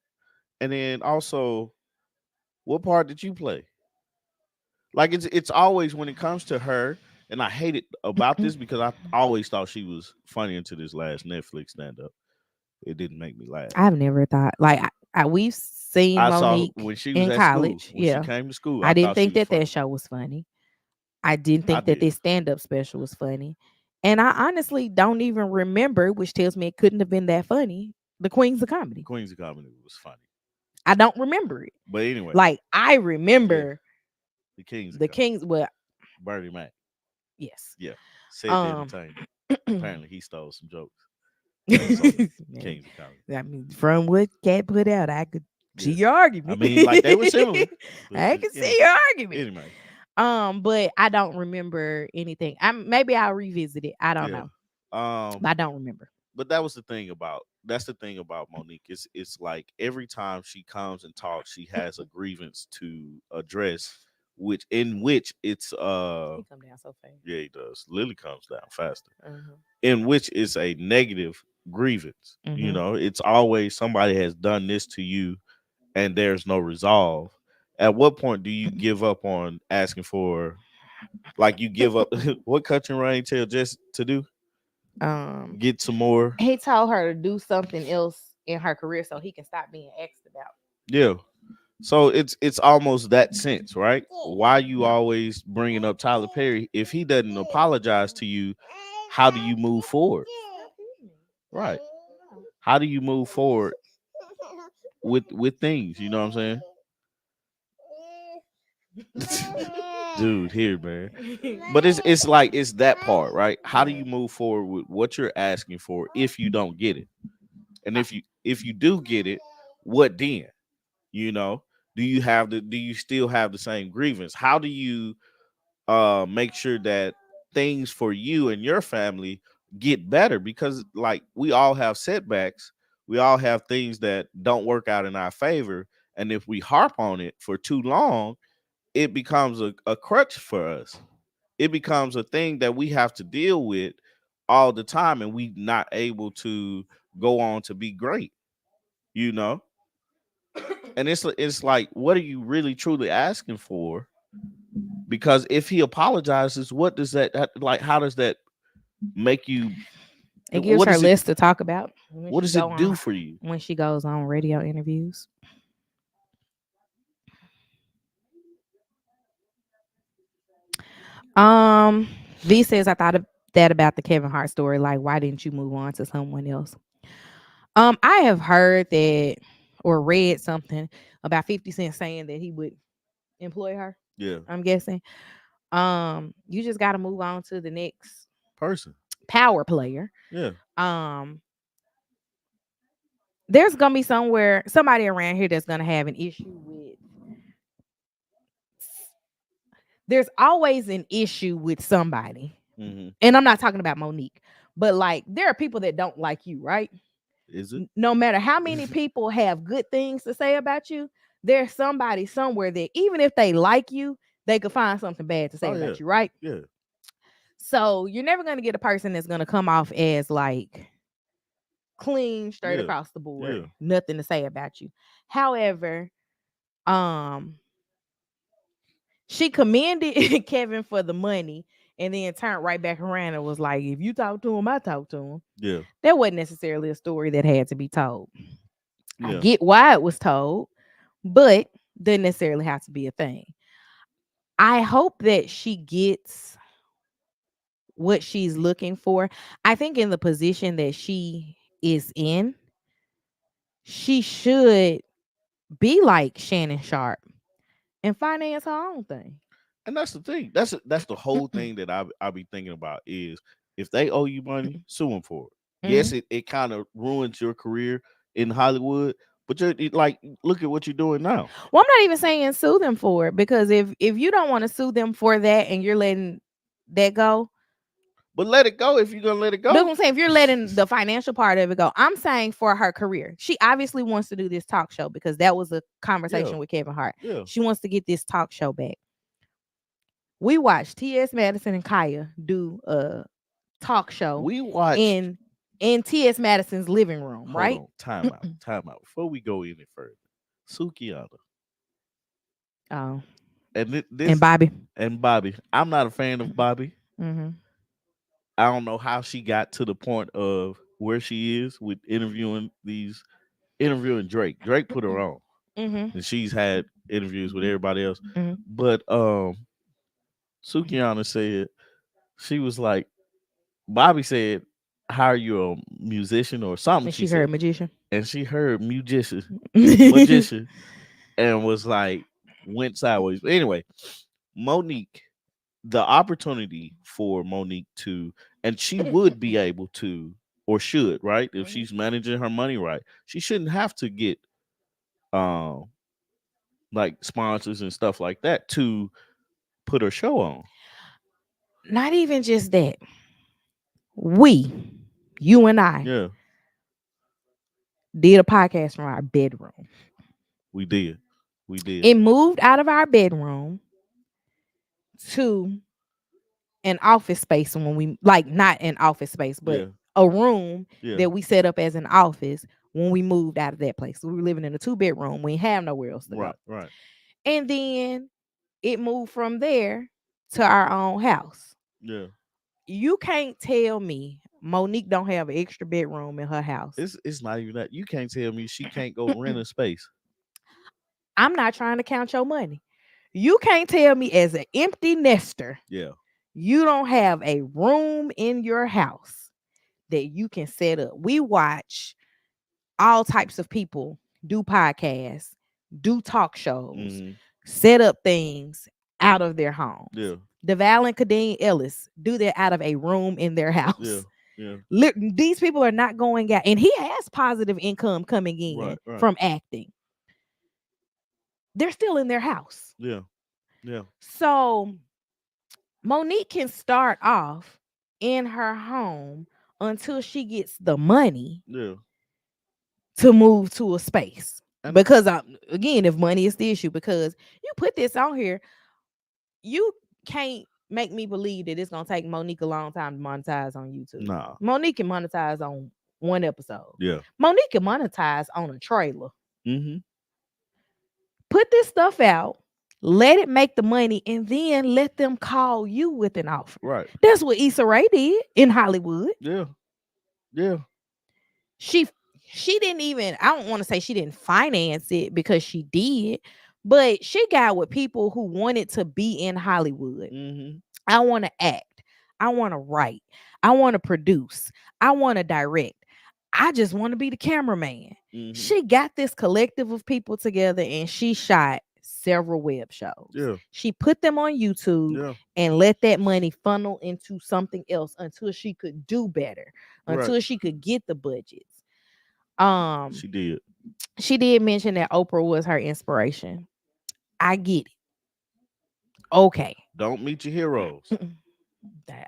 And then also, what part did you play? Like it's always when it comes to her, and I hate it about this because I always thought she was funny until this last Netflix stand up. It didn't make me laugh. I've never thought like we've seen I saw Monique when she was in at school. college. When she Yeah. came to school, I I didn't thought she think was that that funny. show was funny. I didn't I think that did. this stand-up special was funny. And I honestly don't even remember, which tells me it couldn't have been that funny. The Queens of The Comedy. Queens of Comedy was funny. I don't remember it. But anyway, Like I yeah, remember the Kings of the Comedy. Kings. Well, Bernie Mac. yes. Yeah. Said the Um, entertainer. Apparently he stole some jokes. That was on the man, Kings of Comedy. I mean, from what Cat put out, I could see Yeah. your I argument. mean, like they were similar. But I can see your argument. anyway. But I don't remember anything. I maybe I'll revisit it. I don't Yeah. know, Um, but I don't remember. but that was the thing about that's the thing about Monique. It's like every time she comes and talks, she has a grievance to address, which it's He come down so fast. yeah, he does. Lily comes down faster. Uh-huh. In which is a negative grievance. You Mhm. know, it's always somebody has done this to you and there's no resolve. At what point do you give up on asking for, like, you give up? What Country Rain tell just to do? Um, Get some more. he told her to do something else in her career so he can stop being asked about. Yeah. So it's almost that sense, right? Why you always bringing up Tyler Perry? If he doesn't apologize to you, how do you move forward? Right. How do you move forward with things? You know what I'm saying? Dude, here, man. But it's like it's that part, right? How do you move forward with what you're asking for if you don't get it? And if you do get it, what then? You know, do you still have the same grievance? How do you make sure that things for you and your family get better? Because like we all have setbacks, we all have things that don't work out in our favor, and if we harp on it for too long, it becomes a crutch for us. It becomes a thing that we have to deal with all the time, and we not able to go on to be great, you know. And it's like, what are you really truly asking for? Because if he apologizes, what does like? How does that make you? It gives What her does it? list to talk about when What she does go it do on for you? when she goes on radio interviews. Um, V says I thought of that about the Kevin Hart story. Like, why didn't you move on to someone else? I have heard that or read something about 50 Cent saying that he would employ her. Yeah, I'm guessing. You just got to move on to the next person. power player. Yeah, Um, there's gonna be somebody around here that's gonna have an issue with. There's always an issue with somebody Mm-hmm. And I'm not talking about Monique, but like there are people that don't like you, right? Is it? No matter how many people have good things to say about you, there's somebody somewhere that even if they like you, they could find something bad to say Oh yeah, about you, right? yeah, So you're never going to get a person that's going to come off as like clean straight yeah, across the board, yeah. nothing to say about you. However, um she commended Kevin for the money and then turned right back around and was like, if you talk to him, I talk to him. Yeah, That wasn't necessarily a story that had to be told. I yeah. get why it was told, but didn't necessarily have to be a thing. I hope that she gets what she's looking for. I think in the position that she is in, she should be like Shannon Sharp and finance her own thing. And that's the thing. That's the whole thing that I be thinking about is if they owe you money, sue them for it. Mhm. Yes, it kind of ruins your career in Hollywood, but like look at what you're doing now. Well, I'm not even saying sue them for it because if you don't want to sue them for that and you're letting that go, But let it go if you're gonna let it that's what go. I'm saying. If you're letting the financial part of it go, I'm saying for her career, she obviously wants to do this talk show because that was a Yeah, conversation with Kevin Hart. yeah. She wants to get this talk show back. We watched T.S. Madison and Kaya do a talk show We watched. in in T.S. Madison's living room, Hold right? on, time out, time out. Before we go any further, Sukiana Oh, and and this Bobby. and Bobby. I'm not a fan of Bobby. Mm-hmm. I don't know how she got to the point of where she is with interviewing Drake. Drake put her on, Mm-hmm. and she's had interviews with everybody else. Mm-hmm. But Sukiana said she was like Bobby said, "How are you a musician or something?" And She she said, heard magician. and she heard Mm-hmm. magician, and was like went sideways. But anyway, Monique, the opportunity for Monique to, and she would be able to, or should, right? If she's managing her money right, she shouldn't have to get um like sponsors and stuff like that to put her show on. Not even just that. We, you and I, Yeah, did a podcast from our bedroom. we did. We did. It moved out of our bedroom to an office space when we like not an office space, but Yeah, a room yeah. that we set up as an office when we moved out of that place. We were living in a 2 bedroom. We didn't have nowhere else to go. Right, right. And then it moved from there to our own house. Yeah. You can't tell me Monique don't have an extra bedroom in her house. It's not even that. You can't tell me she can't go rent a space. I'm not trying to count your money. You can't tell me as an empty nester, Yeah. you don't have a room in your house that you can set up. We watch all types of people do podcasts, do talk shows, Hmm. set up things out of their homes. Yeah. DeVal and Kadeem Ellis do that out of a room in their Yeah. house. Yeah. These people are not going out, and he has positive income coming in Right. Right. from acting. They're still in their house. Yeah. Yeah. So Monique can start off in her home until she gets the money Yeah. to move to a space. And Because again, if money is the issue, because you put this on here, you can't make me believe that it's gonna take Monique a long time to monetize on YouTube. nah. Monique can monetize on one episode. Yeah. Monique can monetize on a trailer. Hmm. Put this stuff out, let it make the money, and then let them call you with an offer. Right. That's what Issa Rae did in Hollywood. Yeah. Yeah. She she didn't even, I don't want to say she didn't finance it because she did, but she got with people who wanted to be in Hollywood. Hmm. I want to act. I want to write. I want to produce. I want to direct. I just want to be the cameraman. Hmm. She got this collective of people together and she shot several web shows. Yeah. She put them on YouTube Yeah. and let that money funnel into something else until she could do better, Right. until she could get the budgets. Um, She did. she did mention that Oprah was her inspiration. I get it. Okay. Don't meet your heroes.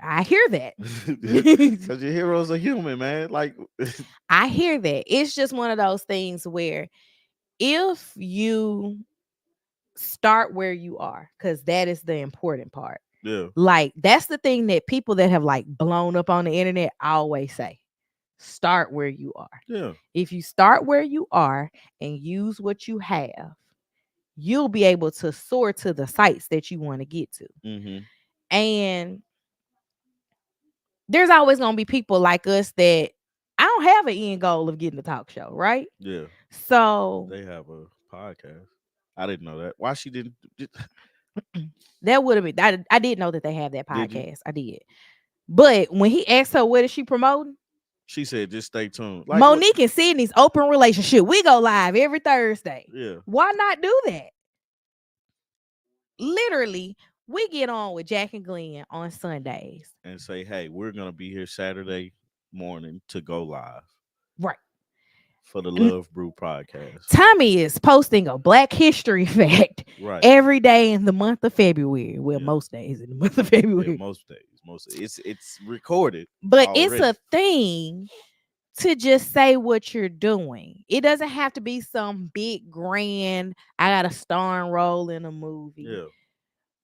I hear that. Because your heroes are human, man. Like, I hear that. It's just one of those things where if you start where you are, because that is the important part. yeah, Like, that's the thing that people that have like blown up on the internet always say. Start where you are. yeah. If you start where you are and use what you have, you'll be able to soar to the sites that you want to get to. Mm-hmm. And there's always going to be people like us that I don't have an end goal of getting a talk show, right? Yeah. So They have a podcast. I didn't know that. Why she didn't? that would have been, I did know that they have that Did you? podcast. I did. But when he asked her what is she promoting, She said, just stay tuned. Like what? Monique and Sydney's open relationship. We go live every Thursday. Yeah. Why not do that? Literally, we get on with Jack and Glenn on Sundays. And say, hey, we're gonna be here Saturday morning to go live Right. for the N- Love Brew podcast. Tommy is posting a Black History fact Right. every day in the month of February. Well, Yeah. most days in the month of Yeah. February. Most days. Most. It's recorded But it's already. a thing to just say what you're doing. It doesn't have to be some big grand, I got a starring role in a movie. Yeah.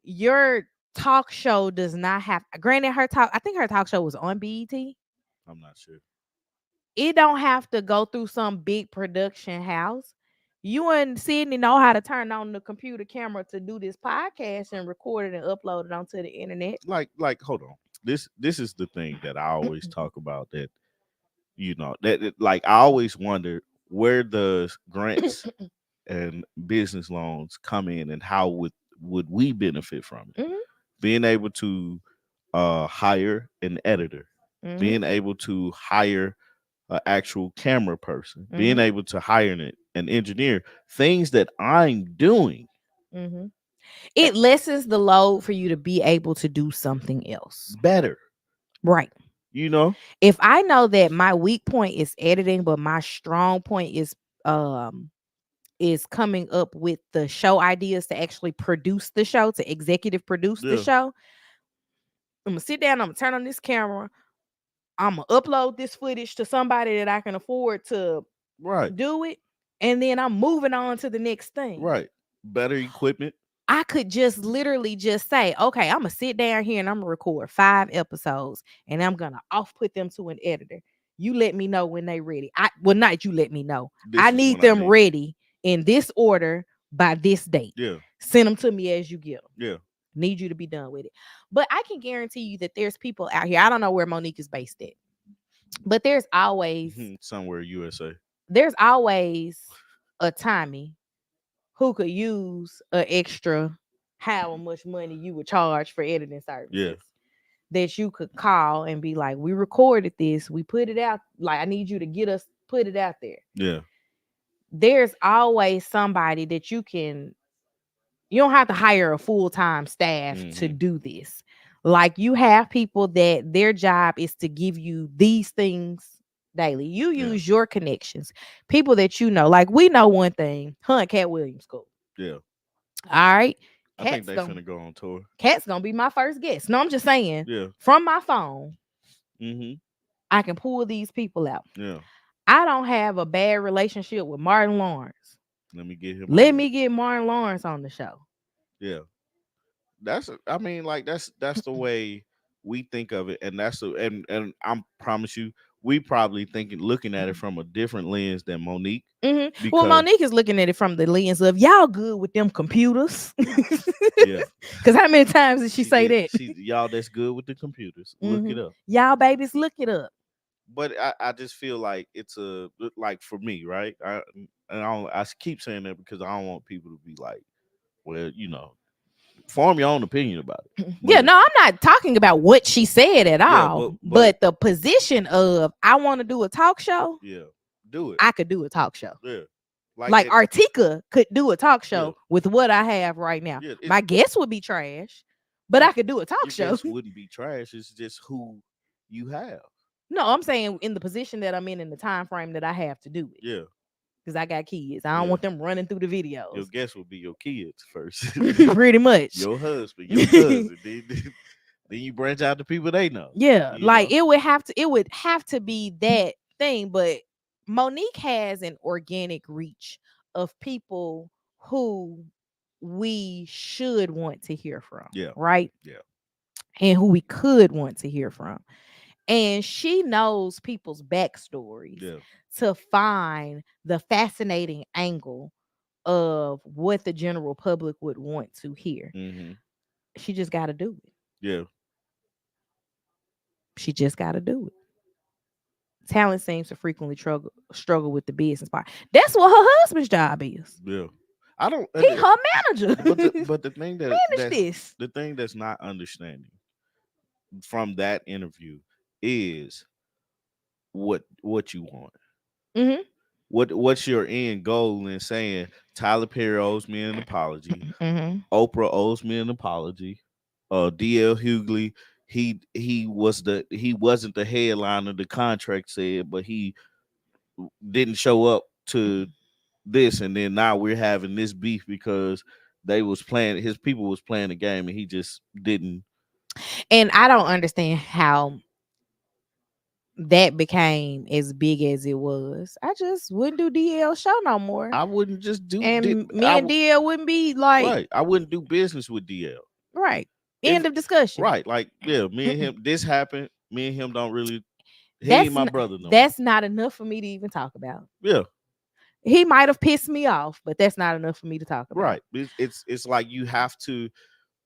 Your talk show does not have, granted, I think her talk show was on BET. I'm not sure. It don't have to go through some big production house. You and Sydney know how to turn on the computer camera to do this podcast and record it and upload it onto the internet. Like, hold on. This is the thing that I always talk about. That like I always wonder where does grants and business loans come in, and how would we benefit from it? Mhm, Being able to hire an editor, mhm, being able to hire an actual camera person, being mhm, able to hire an engineer, things that I'm doing mhm. It lessens the load for you to be able to do something else. better, Right. you know? If I know that my weak point is editing, but my strong point um is coming up with the show ideas to actually produce the show, to executive produce the Yeah, show, I'm gonna sit down, I'm gonna turn on this camera, I'm gonna upload this footage to somebody that I can afford to right, do it, and then I'm moving on to the next thing. right. Better equipment. I could just literally just say, okay, I'm gonna sit down here and I'm gonna record 5 episodes and I'm gonna off put them to an editor. You let me know when they ready. Not you let me know. I This is need what I them need. ready in this order by this date. Yeah, Send them to me as you get them. yeah. Need you to be done with it. But I can guarantee you that there's people out here. I don't know where Monique is based at, but Somewhere USA. there's always a Tommy who could use an extra how much money you would charge for editing Yeah, services that you could call and be like, we recorded this, we put it out. Like, I need you to get us put it out there. yeah. There's always somebody that you don't have to hire a full-time staff to Hmm. do this. Like, you have people that their job is to give you these things daily. You Yeah, use your connections, people that you know. Like, we know one thing, Hunt Cat Williams School. yeah. All right. I think Cat's they gonna finna go on tour. Cat's gonna be my first guest. No, I'm just saying, Yeah. from my phone, Hmm. I can pull these people out. Yeah. I don't have a bad relationship with Martin Lawrence. Let me get him on Let there. me get Martin Lawrence on the show. Yeah. I mean, like that's the way we think of it, and and I promise you, we probably thinking looking at it from a different lens than Monique Well, because Monique is looking at it from the lens of y'all good with them computers. yeah, Because how many times did she say that? she y'all that's good with the computers. Look it up. Y'all babies, look it up. But I just feel like it's a like for me, right? I keep saying that because I don't want people to be like, well, form your own opinion about it. Yeah, But no, I'm not talking about what she said at yeah, all. but But the position of I want to do a talk show, yeah, do it. I could do a talk show. Yeah, like Like, it. Artika could do a talk Yeah, show with what I have right now. yeah. My guests would be trash, but I could do a talk Your show. guess wouldn't be trash. It's just who you have. No, I'm saying in the position that I'm in the time frame that I have to do it. Yeah, Because I got kids. I don't yeah. want them running through the Your videos. guess would be your kids first, Pretty much. your husband, your cousin, then Then you branch out to people they know. Yeah, You like know. it would have to be that thing, but Monique has an organic reach of people who we should want to hear from, Yeah. right? Yeah. And who we could want to hear from. And she knows people's backstories Yeah. to find the fascinating angle of what the general public would want to hear. Hmm. She just got to do it. Yeah. She just got to do it. Talent seems to frequently struggle with the business part. That's what her husband's job is. Yeah. I don't. He her manager. But the thing Manage this. the thing that's not understanding from that interview is what you want. Mm-hmm. What's your end goal in saying Tyler Perry owes me an apology, Mm-hmm. Oprah owes me an apology, DL Hughley, he wasn't the headliner the contract said, but he didn't show up to this, and then now we're having this beef because they was playing his people was playing the game and he just didn't. And I don't understand how that became as big as it was. I just wouldn't do DL show no more. I wouldn't just do And me and DL wouldn't be like, right. I wouldn't do business with DL. right. If End of discussion. right, like yeah, me and him this happened. Me and him don't really. He ain't That's my n- brother no more. that's not enough for me to even talk about. Yeah, He might have pissed me off, but that's not enough for me to talk about. right. It's like you have to.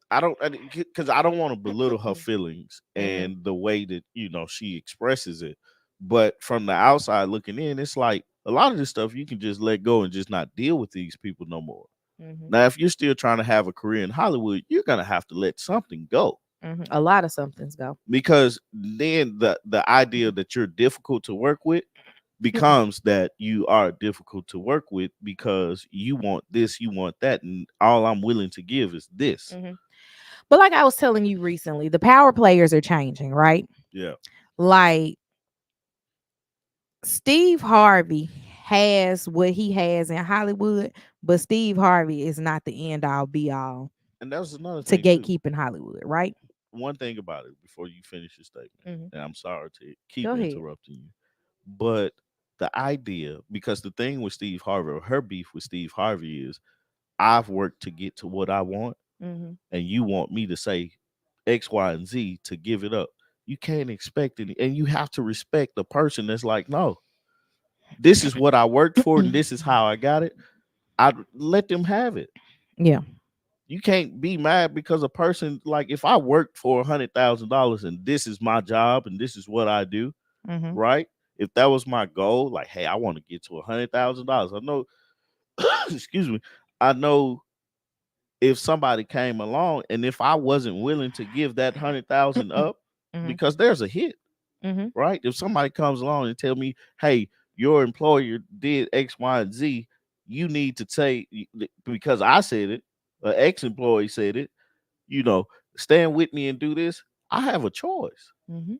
I don't because I don't want to belittle her feelings Mm-hmm. and the way that she expresses it. But from the outside looking in, it's like a lot of this stuff you can just let go and just not deal with these people no more. Mm-hmm. Now, if you're still trying to have a career in Hollywood, you're gonna have to let something go Mm-hmm. A lot of somethings go. because then the idea that you're difficult to work with becomes that you are difficult to work with because you want this, you want that, and all I'm willing to give is this. Mm-hmm. But like I was telling you recently, the power players are changing, right? Yeah, Like Steve Harvey has what he has in Hollywood, but Steve Harvey is not the end all be all and that was another to thing too. gatekeep in Hollywood, right? One thing about it before you finish your statement, Mm-hmm. and I'm sorry to Go keep ahead. interrupting you, but the idea, because the thing with Steve Harvey, or her beef with Steve Harvey is, I've worked to get to what I want, Mm-hmm. and you want me to say X, Y, and Z to give it up. You can't expect it, and you have to respect the person that's like, no, this is what I worked for, and this is how I got it. I let them have it. Yeah. You can't be mad because a person like if I worked for $100,000 and this is my job and this is what I do, Mm-hmm. right? If that was my goal, like, hey, I want to get to $100,000. I know, excuse me, I know if somebody came along and if I wasn't willing to give that 100,000 up, Mm-hmm. because there's a hit, Mm-hmm. right? If somebody comes along and tell me, hey, your employer did X, Y, and Z, you need to say because I said it, an ex-employee said it, you know, stand with me and do this. I have a choice. Mm-hmm.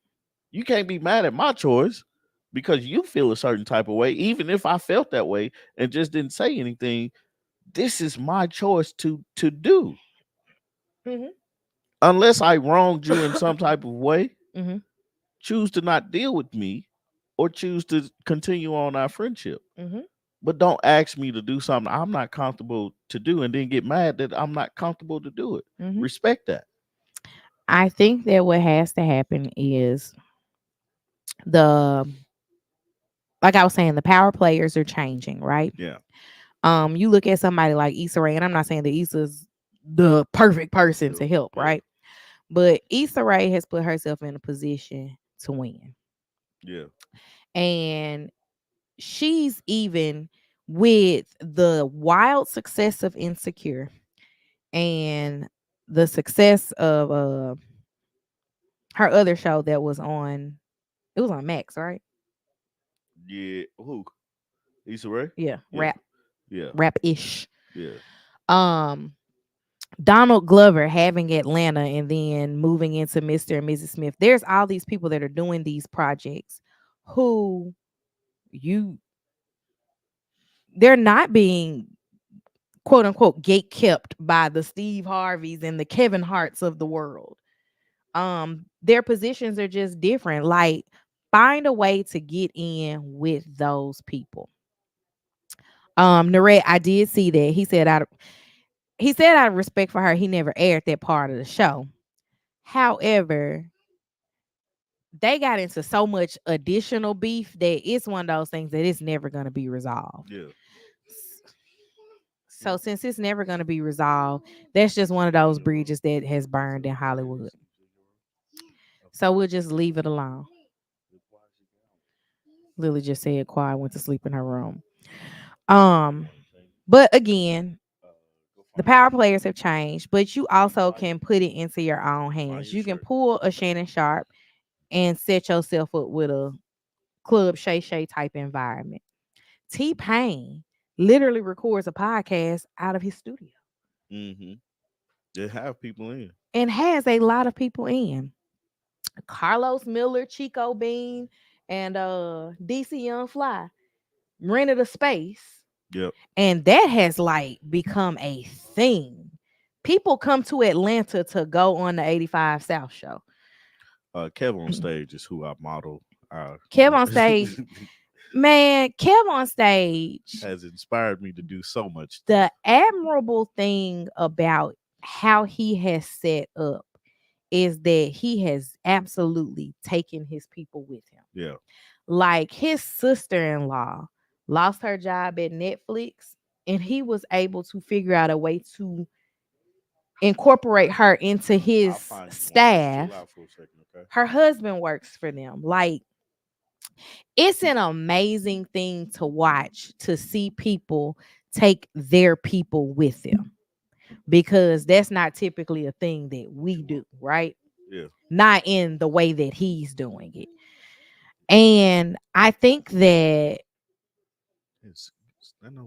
You can't be mad at my choice because you feel a certain type of way, even if I felt that way and just didn't say anything. This is my choice to do. Mm-hmm. Unless I wronged you in some type of way, Mm-hmm. choose to not deal with me or choose to continue on our friendship. Mm-hmm. But don't ask me to do something I'm not comfortable to do and then get mad that I'm not comfortable to do it. Mm-hmm. Respect that. I think that what has to happen is the like I was saying, the power players are changing, right? Yeah. You look at somebody like Issa Rae, and I'm not saying that Issa's the perfect person Yeah. to help, Yeah. right? But Issa Rae has put herself in a position to win. Yeah. And she's even with the wild success of Insecure and the success of her other show that was on it was on Max, right? Yeah. Who? Issa Rae? Yeah, Yeah. Yeah. rap-ish. Yeah. Um Donald Glover having Atlanta and then moving into Mr. and Mrs. Smith. There's all these people that are doing these projects who you they're not being quote unquote gate kept by the Steve Harveys and the Kevin Harts of the world. Their positions are just different. Like, find a way to get in with those people. Narette, I did see that. He said out of respect for her, he never aired that part of the show. However, they got into so much additional beef that it's one of those things that it's never going to be resolved. Yeah. So since it's never going to be resolved, that's just one of those bridges that has burned in Hollywood. So we'll just leave it alone. Lily just said quiet went to sleep in her room. Um, but again, the power players have changed, but you also can put it into your own hands. You can pull a Shannon Sharp and set yourself up with a Club Shay Shay type environment. T Pain literally records a podcast out of his studio Mm-hmm. They have people in. and has a lot of people in. Carlos Miller, Chico Bean, and DC Young Fly rented a space, Yep. and that has like become a thing. People come to Atlanta to go on the 85 South show. Kev on stage is who I model. Kev on stage, man, Kev on stage. Has inspired me to do so much The stuff. admirable thing about how he has set up is that he has absolutely taken his people with him. Yeah. Like, his sister-in-law lost her job at Netflix, and he was able to figure out a way to incorporate her into I'll his find you one. Just chill staff. out for a second, okay? Her husband works for them. Like, it's an amazing thing to watch, to see people take their people with them, because that's not typically a thing that we do, right? Yeah. Not in the way that he's doing it. And I think that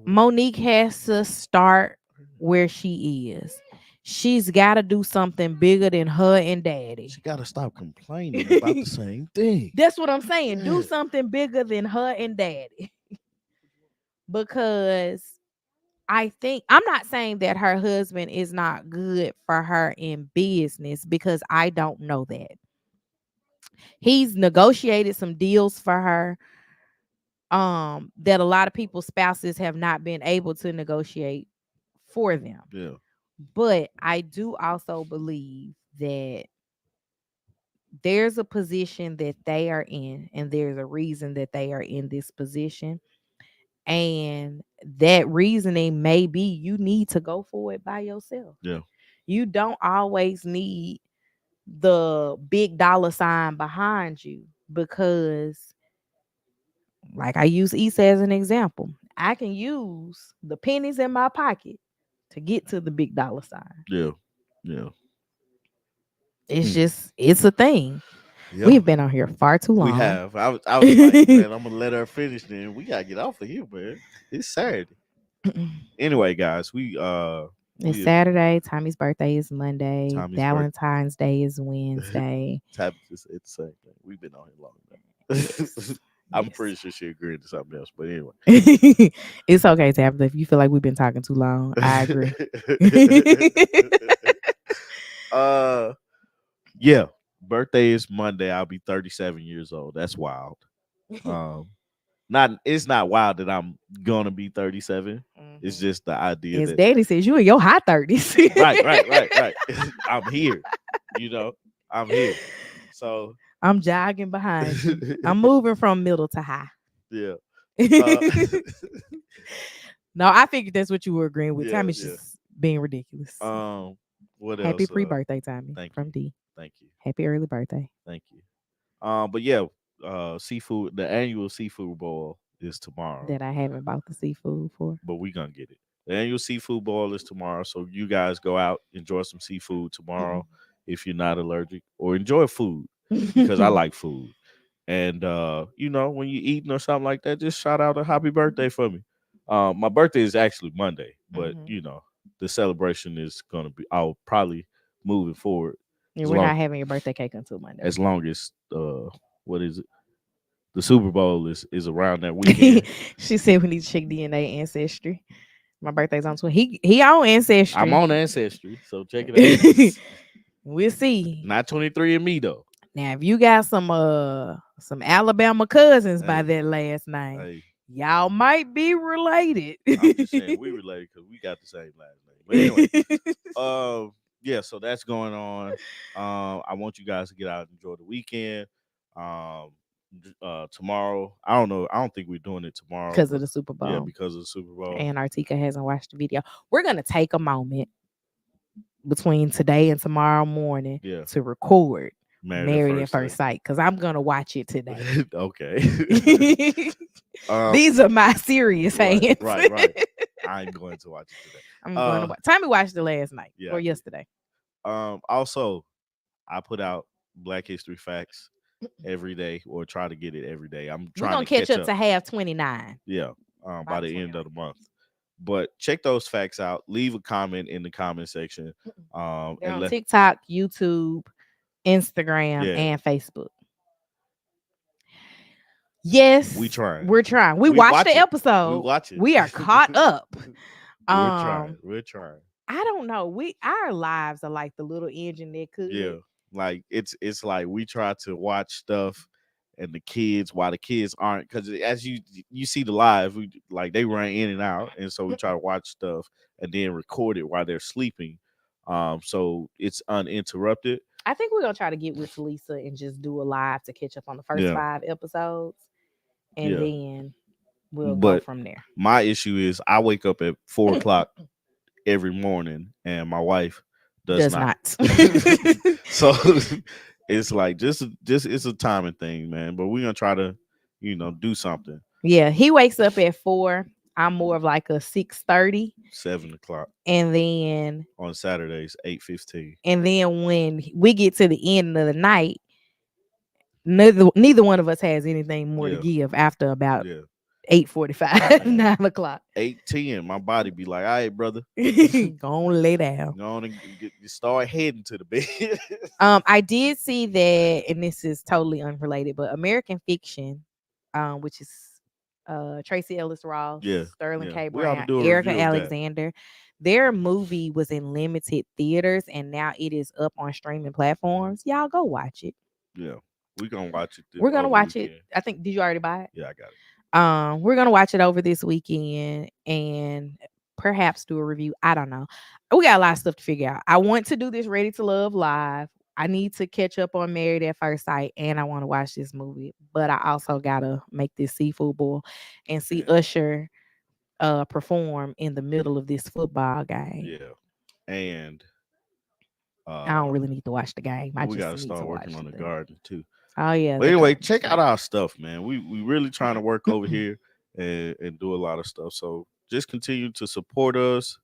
Monique has to start where she is. She's got to do something bigger than her and daddy. She got to stop complaining about the same thing. That's what I'm saying. Do something bigger than her and daddy. Because I think, I'm not saying that her husband is not good for her in business, because I don't know that. He's negotiated some deals for her that a lot of people's spouses have not been able to negotiate for them. Yeah. But I do also believe that there's a position that they are in, and there's a reason that they are in this position. And that reasoning may be you need to go for it by yourself. Yeah. You don't always need the big dollar sign behind you, because, like, I use Issa as an example. I can use the pennies in my pocket to get to the big dollar sign. Yeah. Yeah. It's just, it's a thing. Yeah. We've been on here far too long. We have. I was like, man, I'm gonna let her finish. Then we gotta get off of here, man. It's Saturday. Anyway, guys, It's Saturday. Tommy's birthday is Monday. Tommy's Valentine's Day is Wednesday. Tabitha said the same thing. We've been on here long enough. I'm pretty sure she agreed to something else, but anyway. It's okay, Tabitha. If you feel like we've been talking too long, I agree. Yeah. Birthday is Monday. I'll be 37 years old. That's wild. It's not wild that I'm gonna be 37. It's just the idea As that Daddy says, you in your high 30s. right. I'm here. I'm here. So I'm jogging behind you. I'm moving from middle to high. Yeah. No, I figured that's what you were agreeing with. Yeah, Tommy's yeah. just being ridiculous. What else? Happy pre-birthday, Tommy. Thank from you. D. Thank you. Happy early birthday. Thank you. But yeah, seafood. The annual seafood boil is tomorrow. That I haven't bought the seafood for. But we gonna get it. The annual seafood boil is tomorrow. So you guys go out, enjoy some seafood tomorrow if you're not allergic, or enjoy food because I like food. And when you're eating or something like that, just shout out a happy birthday for me. My birthday is actually Monday, but the celebration is gonna be. I'll probably move it forward. Yeah, we're not having your birthday cake until Monday. As long as what is it? The Super Bowl is around that weekend. She said we need to check DNA ancestry. My birthday's on 20. He on ancestry. I'm on ancestry, so check it out. We'll see. Not 23 and me though. Now, if you got some Alabama cousins by Hey, that last name, hey. y'all might be related. I'm just saying we related because we got the same last name. But anyway, yeah. So that's going on. I want you guys to get out and enjoy the weekend. Um, tomorrow, I don't know. I don't think we're doing it tomorrow Because of because the Super yeah, Bowl. because of the Super Bowl. And Artika hasn't watched the video. We're gonna take a moment between today and tomorrow morning Yeah, to record married at Married at first sight. First Sight because I'm gonna watch it today. Okay. um, These are my serious right, hands. right. I'm going to watch it today. I'm going to watch. Tommy watched it last night Yeah, or I did. yesterday. Also, I put out Black History Facts every day, or try to get it every day. I'm We're trying gonna to catch catch up up. to half 29 Yeah, by by the the end 29th. of the month. But check those facts out. Leave a comment in the comment section. They're And on let TikTok, YouTube, Instagram, yeah, and Facebook. Yes, we trying. we're trying. We We watched watch the it. We episode. watch it. We are caught up. We're trying. Um, We're trying. I don't know. Our lives are like the little engine that Yeah, could. like it's like we try to watch stuff, and the kids, while the kids aren't, because as you see the live, we like they run in and out, and so we try to watch stuff and then record it while they're sleeping, so it's uninterrupted. I think we're gonna try to get with Lisa and just do a live to catch up on the first Yeah, 5 episodes, and yeah. then we'll go But from there. my issue is I wake up at 4 o'clock every morning, and my wife does Does not. not. So it's like just it's a timing thing, man. But we're gonna try to, do something. Yeah, he wakes up at 4. I'm more of like a 6:30, 7 o'clock and then on Saturdays, 8:15. when we get to the end of the night, neither one of us has anything more to Yeah, give after about yeah. 8:45, Man, 9 o'clock. 8:10. My body be like, all right, brother, Go on, lay down. go on and start heading to the bed. I did see that, and this is totally unrelated, but American Fiction, which is Tracy Ellis Ross, Yeah, Sterling yeah. K. We ought to Brown, do a Erica review of that. Alexander. Their movie was in limited theaters, and now it is up on streaming platforms. Y'all go watch it. Yeah, we gonna watch it We're gonna over the watch it. weekend. I think. Did you already buy it? Yeah, I got it. We're gonna watch it over this weekend and perhaps do a review. I don't know. We got a lot of stuff to figure out. I want to do this Ready to Love live. I need to catch up on Married at First Sight, and I want to watch this movie. But I also gotta make this seafood boil and see Yeah, Usher perform in the middle of this football game. yeah. And I don't uh really need to watch the game. I we just gotta need to start working watch on the the. garden too. Oh yeah, But the anyway, garden check out stuff. our stuff, man. We really trying to work over here and do a lot of stuff. So just continue to support us,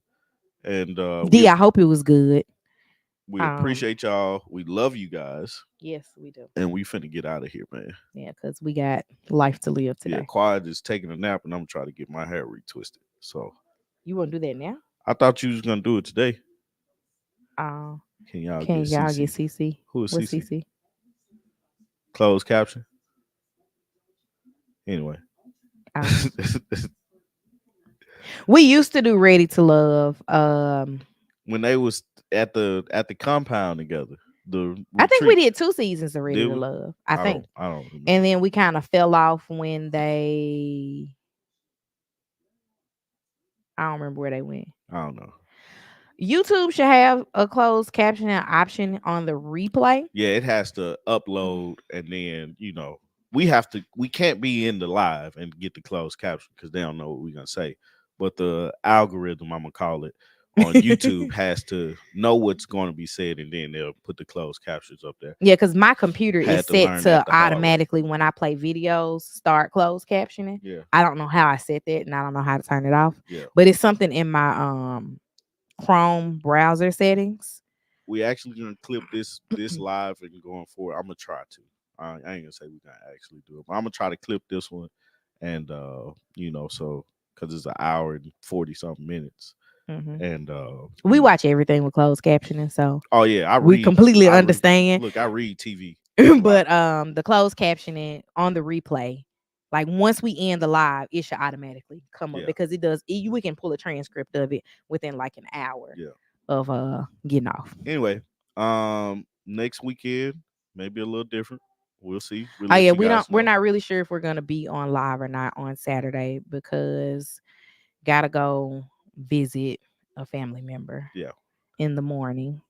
and D, I hope it was good. we Um, appreciate y'all. We love you guys, yes, we do. and we finna get out of here, man. Yeah, because we got life to live Yeah, today. Quiet is taking a nap, and I'm trying to get my hair retwisted. So You want to do that now? I thought you was gonna do it today. Uh, Can y'all can get y'all get CC? CC? Who is What's CC? CC? Closed caption. Anyway, Oh. We used to do Ready to Love. when they was at the compound together, the I think we retreat, did 2 seasons of Ready did to we? Love. I think. I don't remember. And then we kind of fell off when they. I don't remember where they went. I don't know. YouTube should have a closed captioning option on the replay. Yeah, it has to upload, and then we can't be in the live and get the closed caption because they don't know what we're gonna say. But the algorithm, I'm gonna call it, on YouTube has to know what's going to be said, and then they'll put the closed captions up there. Yeah, because my computer is Had to set learn to that the hard way. automatically when I play videos start closed captioning. Yeah, I don't know how I set that, and I don't know how to turn it off. yeah. But it's something in my Chrome browser settings. We actually gonna clip this live and going forward. I'm gonna try to. I ain't gonna say we're gonna actually do it, but I'm gonna try to clip this one, and so because it's an hour and 40 something minutes, Mhm. and We watch everything with closed captioning, so oh yeah, I we read. completely I read. understand. Look, I read TV a lot. But the closed captioning on the replay, like once we end the live, it should automatically come up Yeah, because it does. We can pull a transcript of it within like an hour yeah. of getting off. Anyway, Next weekend, maybe a little different. We'll see. We'll Oh yeah, let you guys we're know. not really sure if we're gonna be on live or not on Saturday because gotta go visit a family member Yeah. in the morning.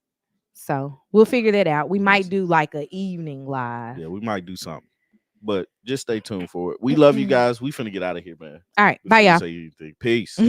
So we'll figure that out. We might Yes. do like a evening live. Yeah, we might do something. But just stay tuned for it. We love you guys. We finna get out of here, man. All right, bye Before you y'all. say anything. Peace.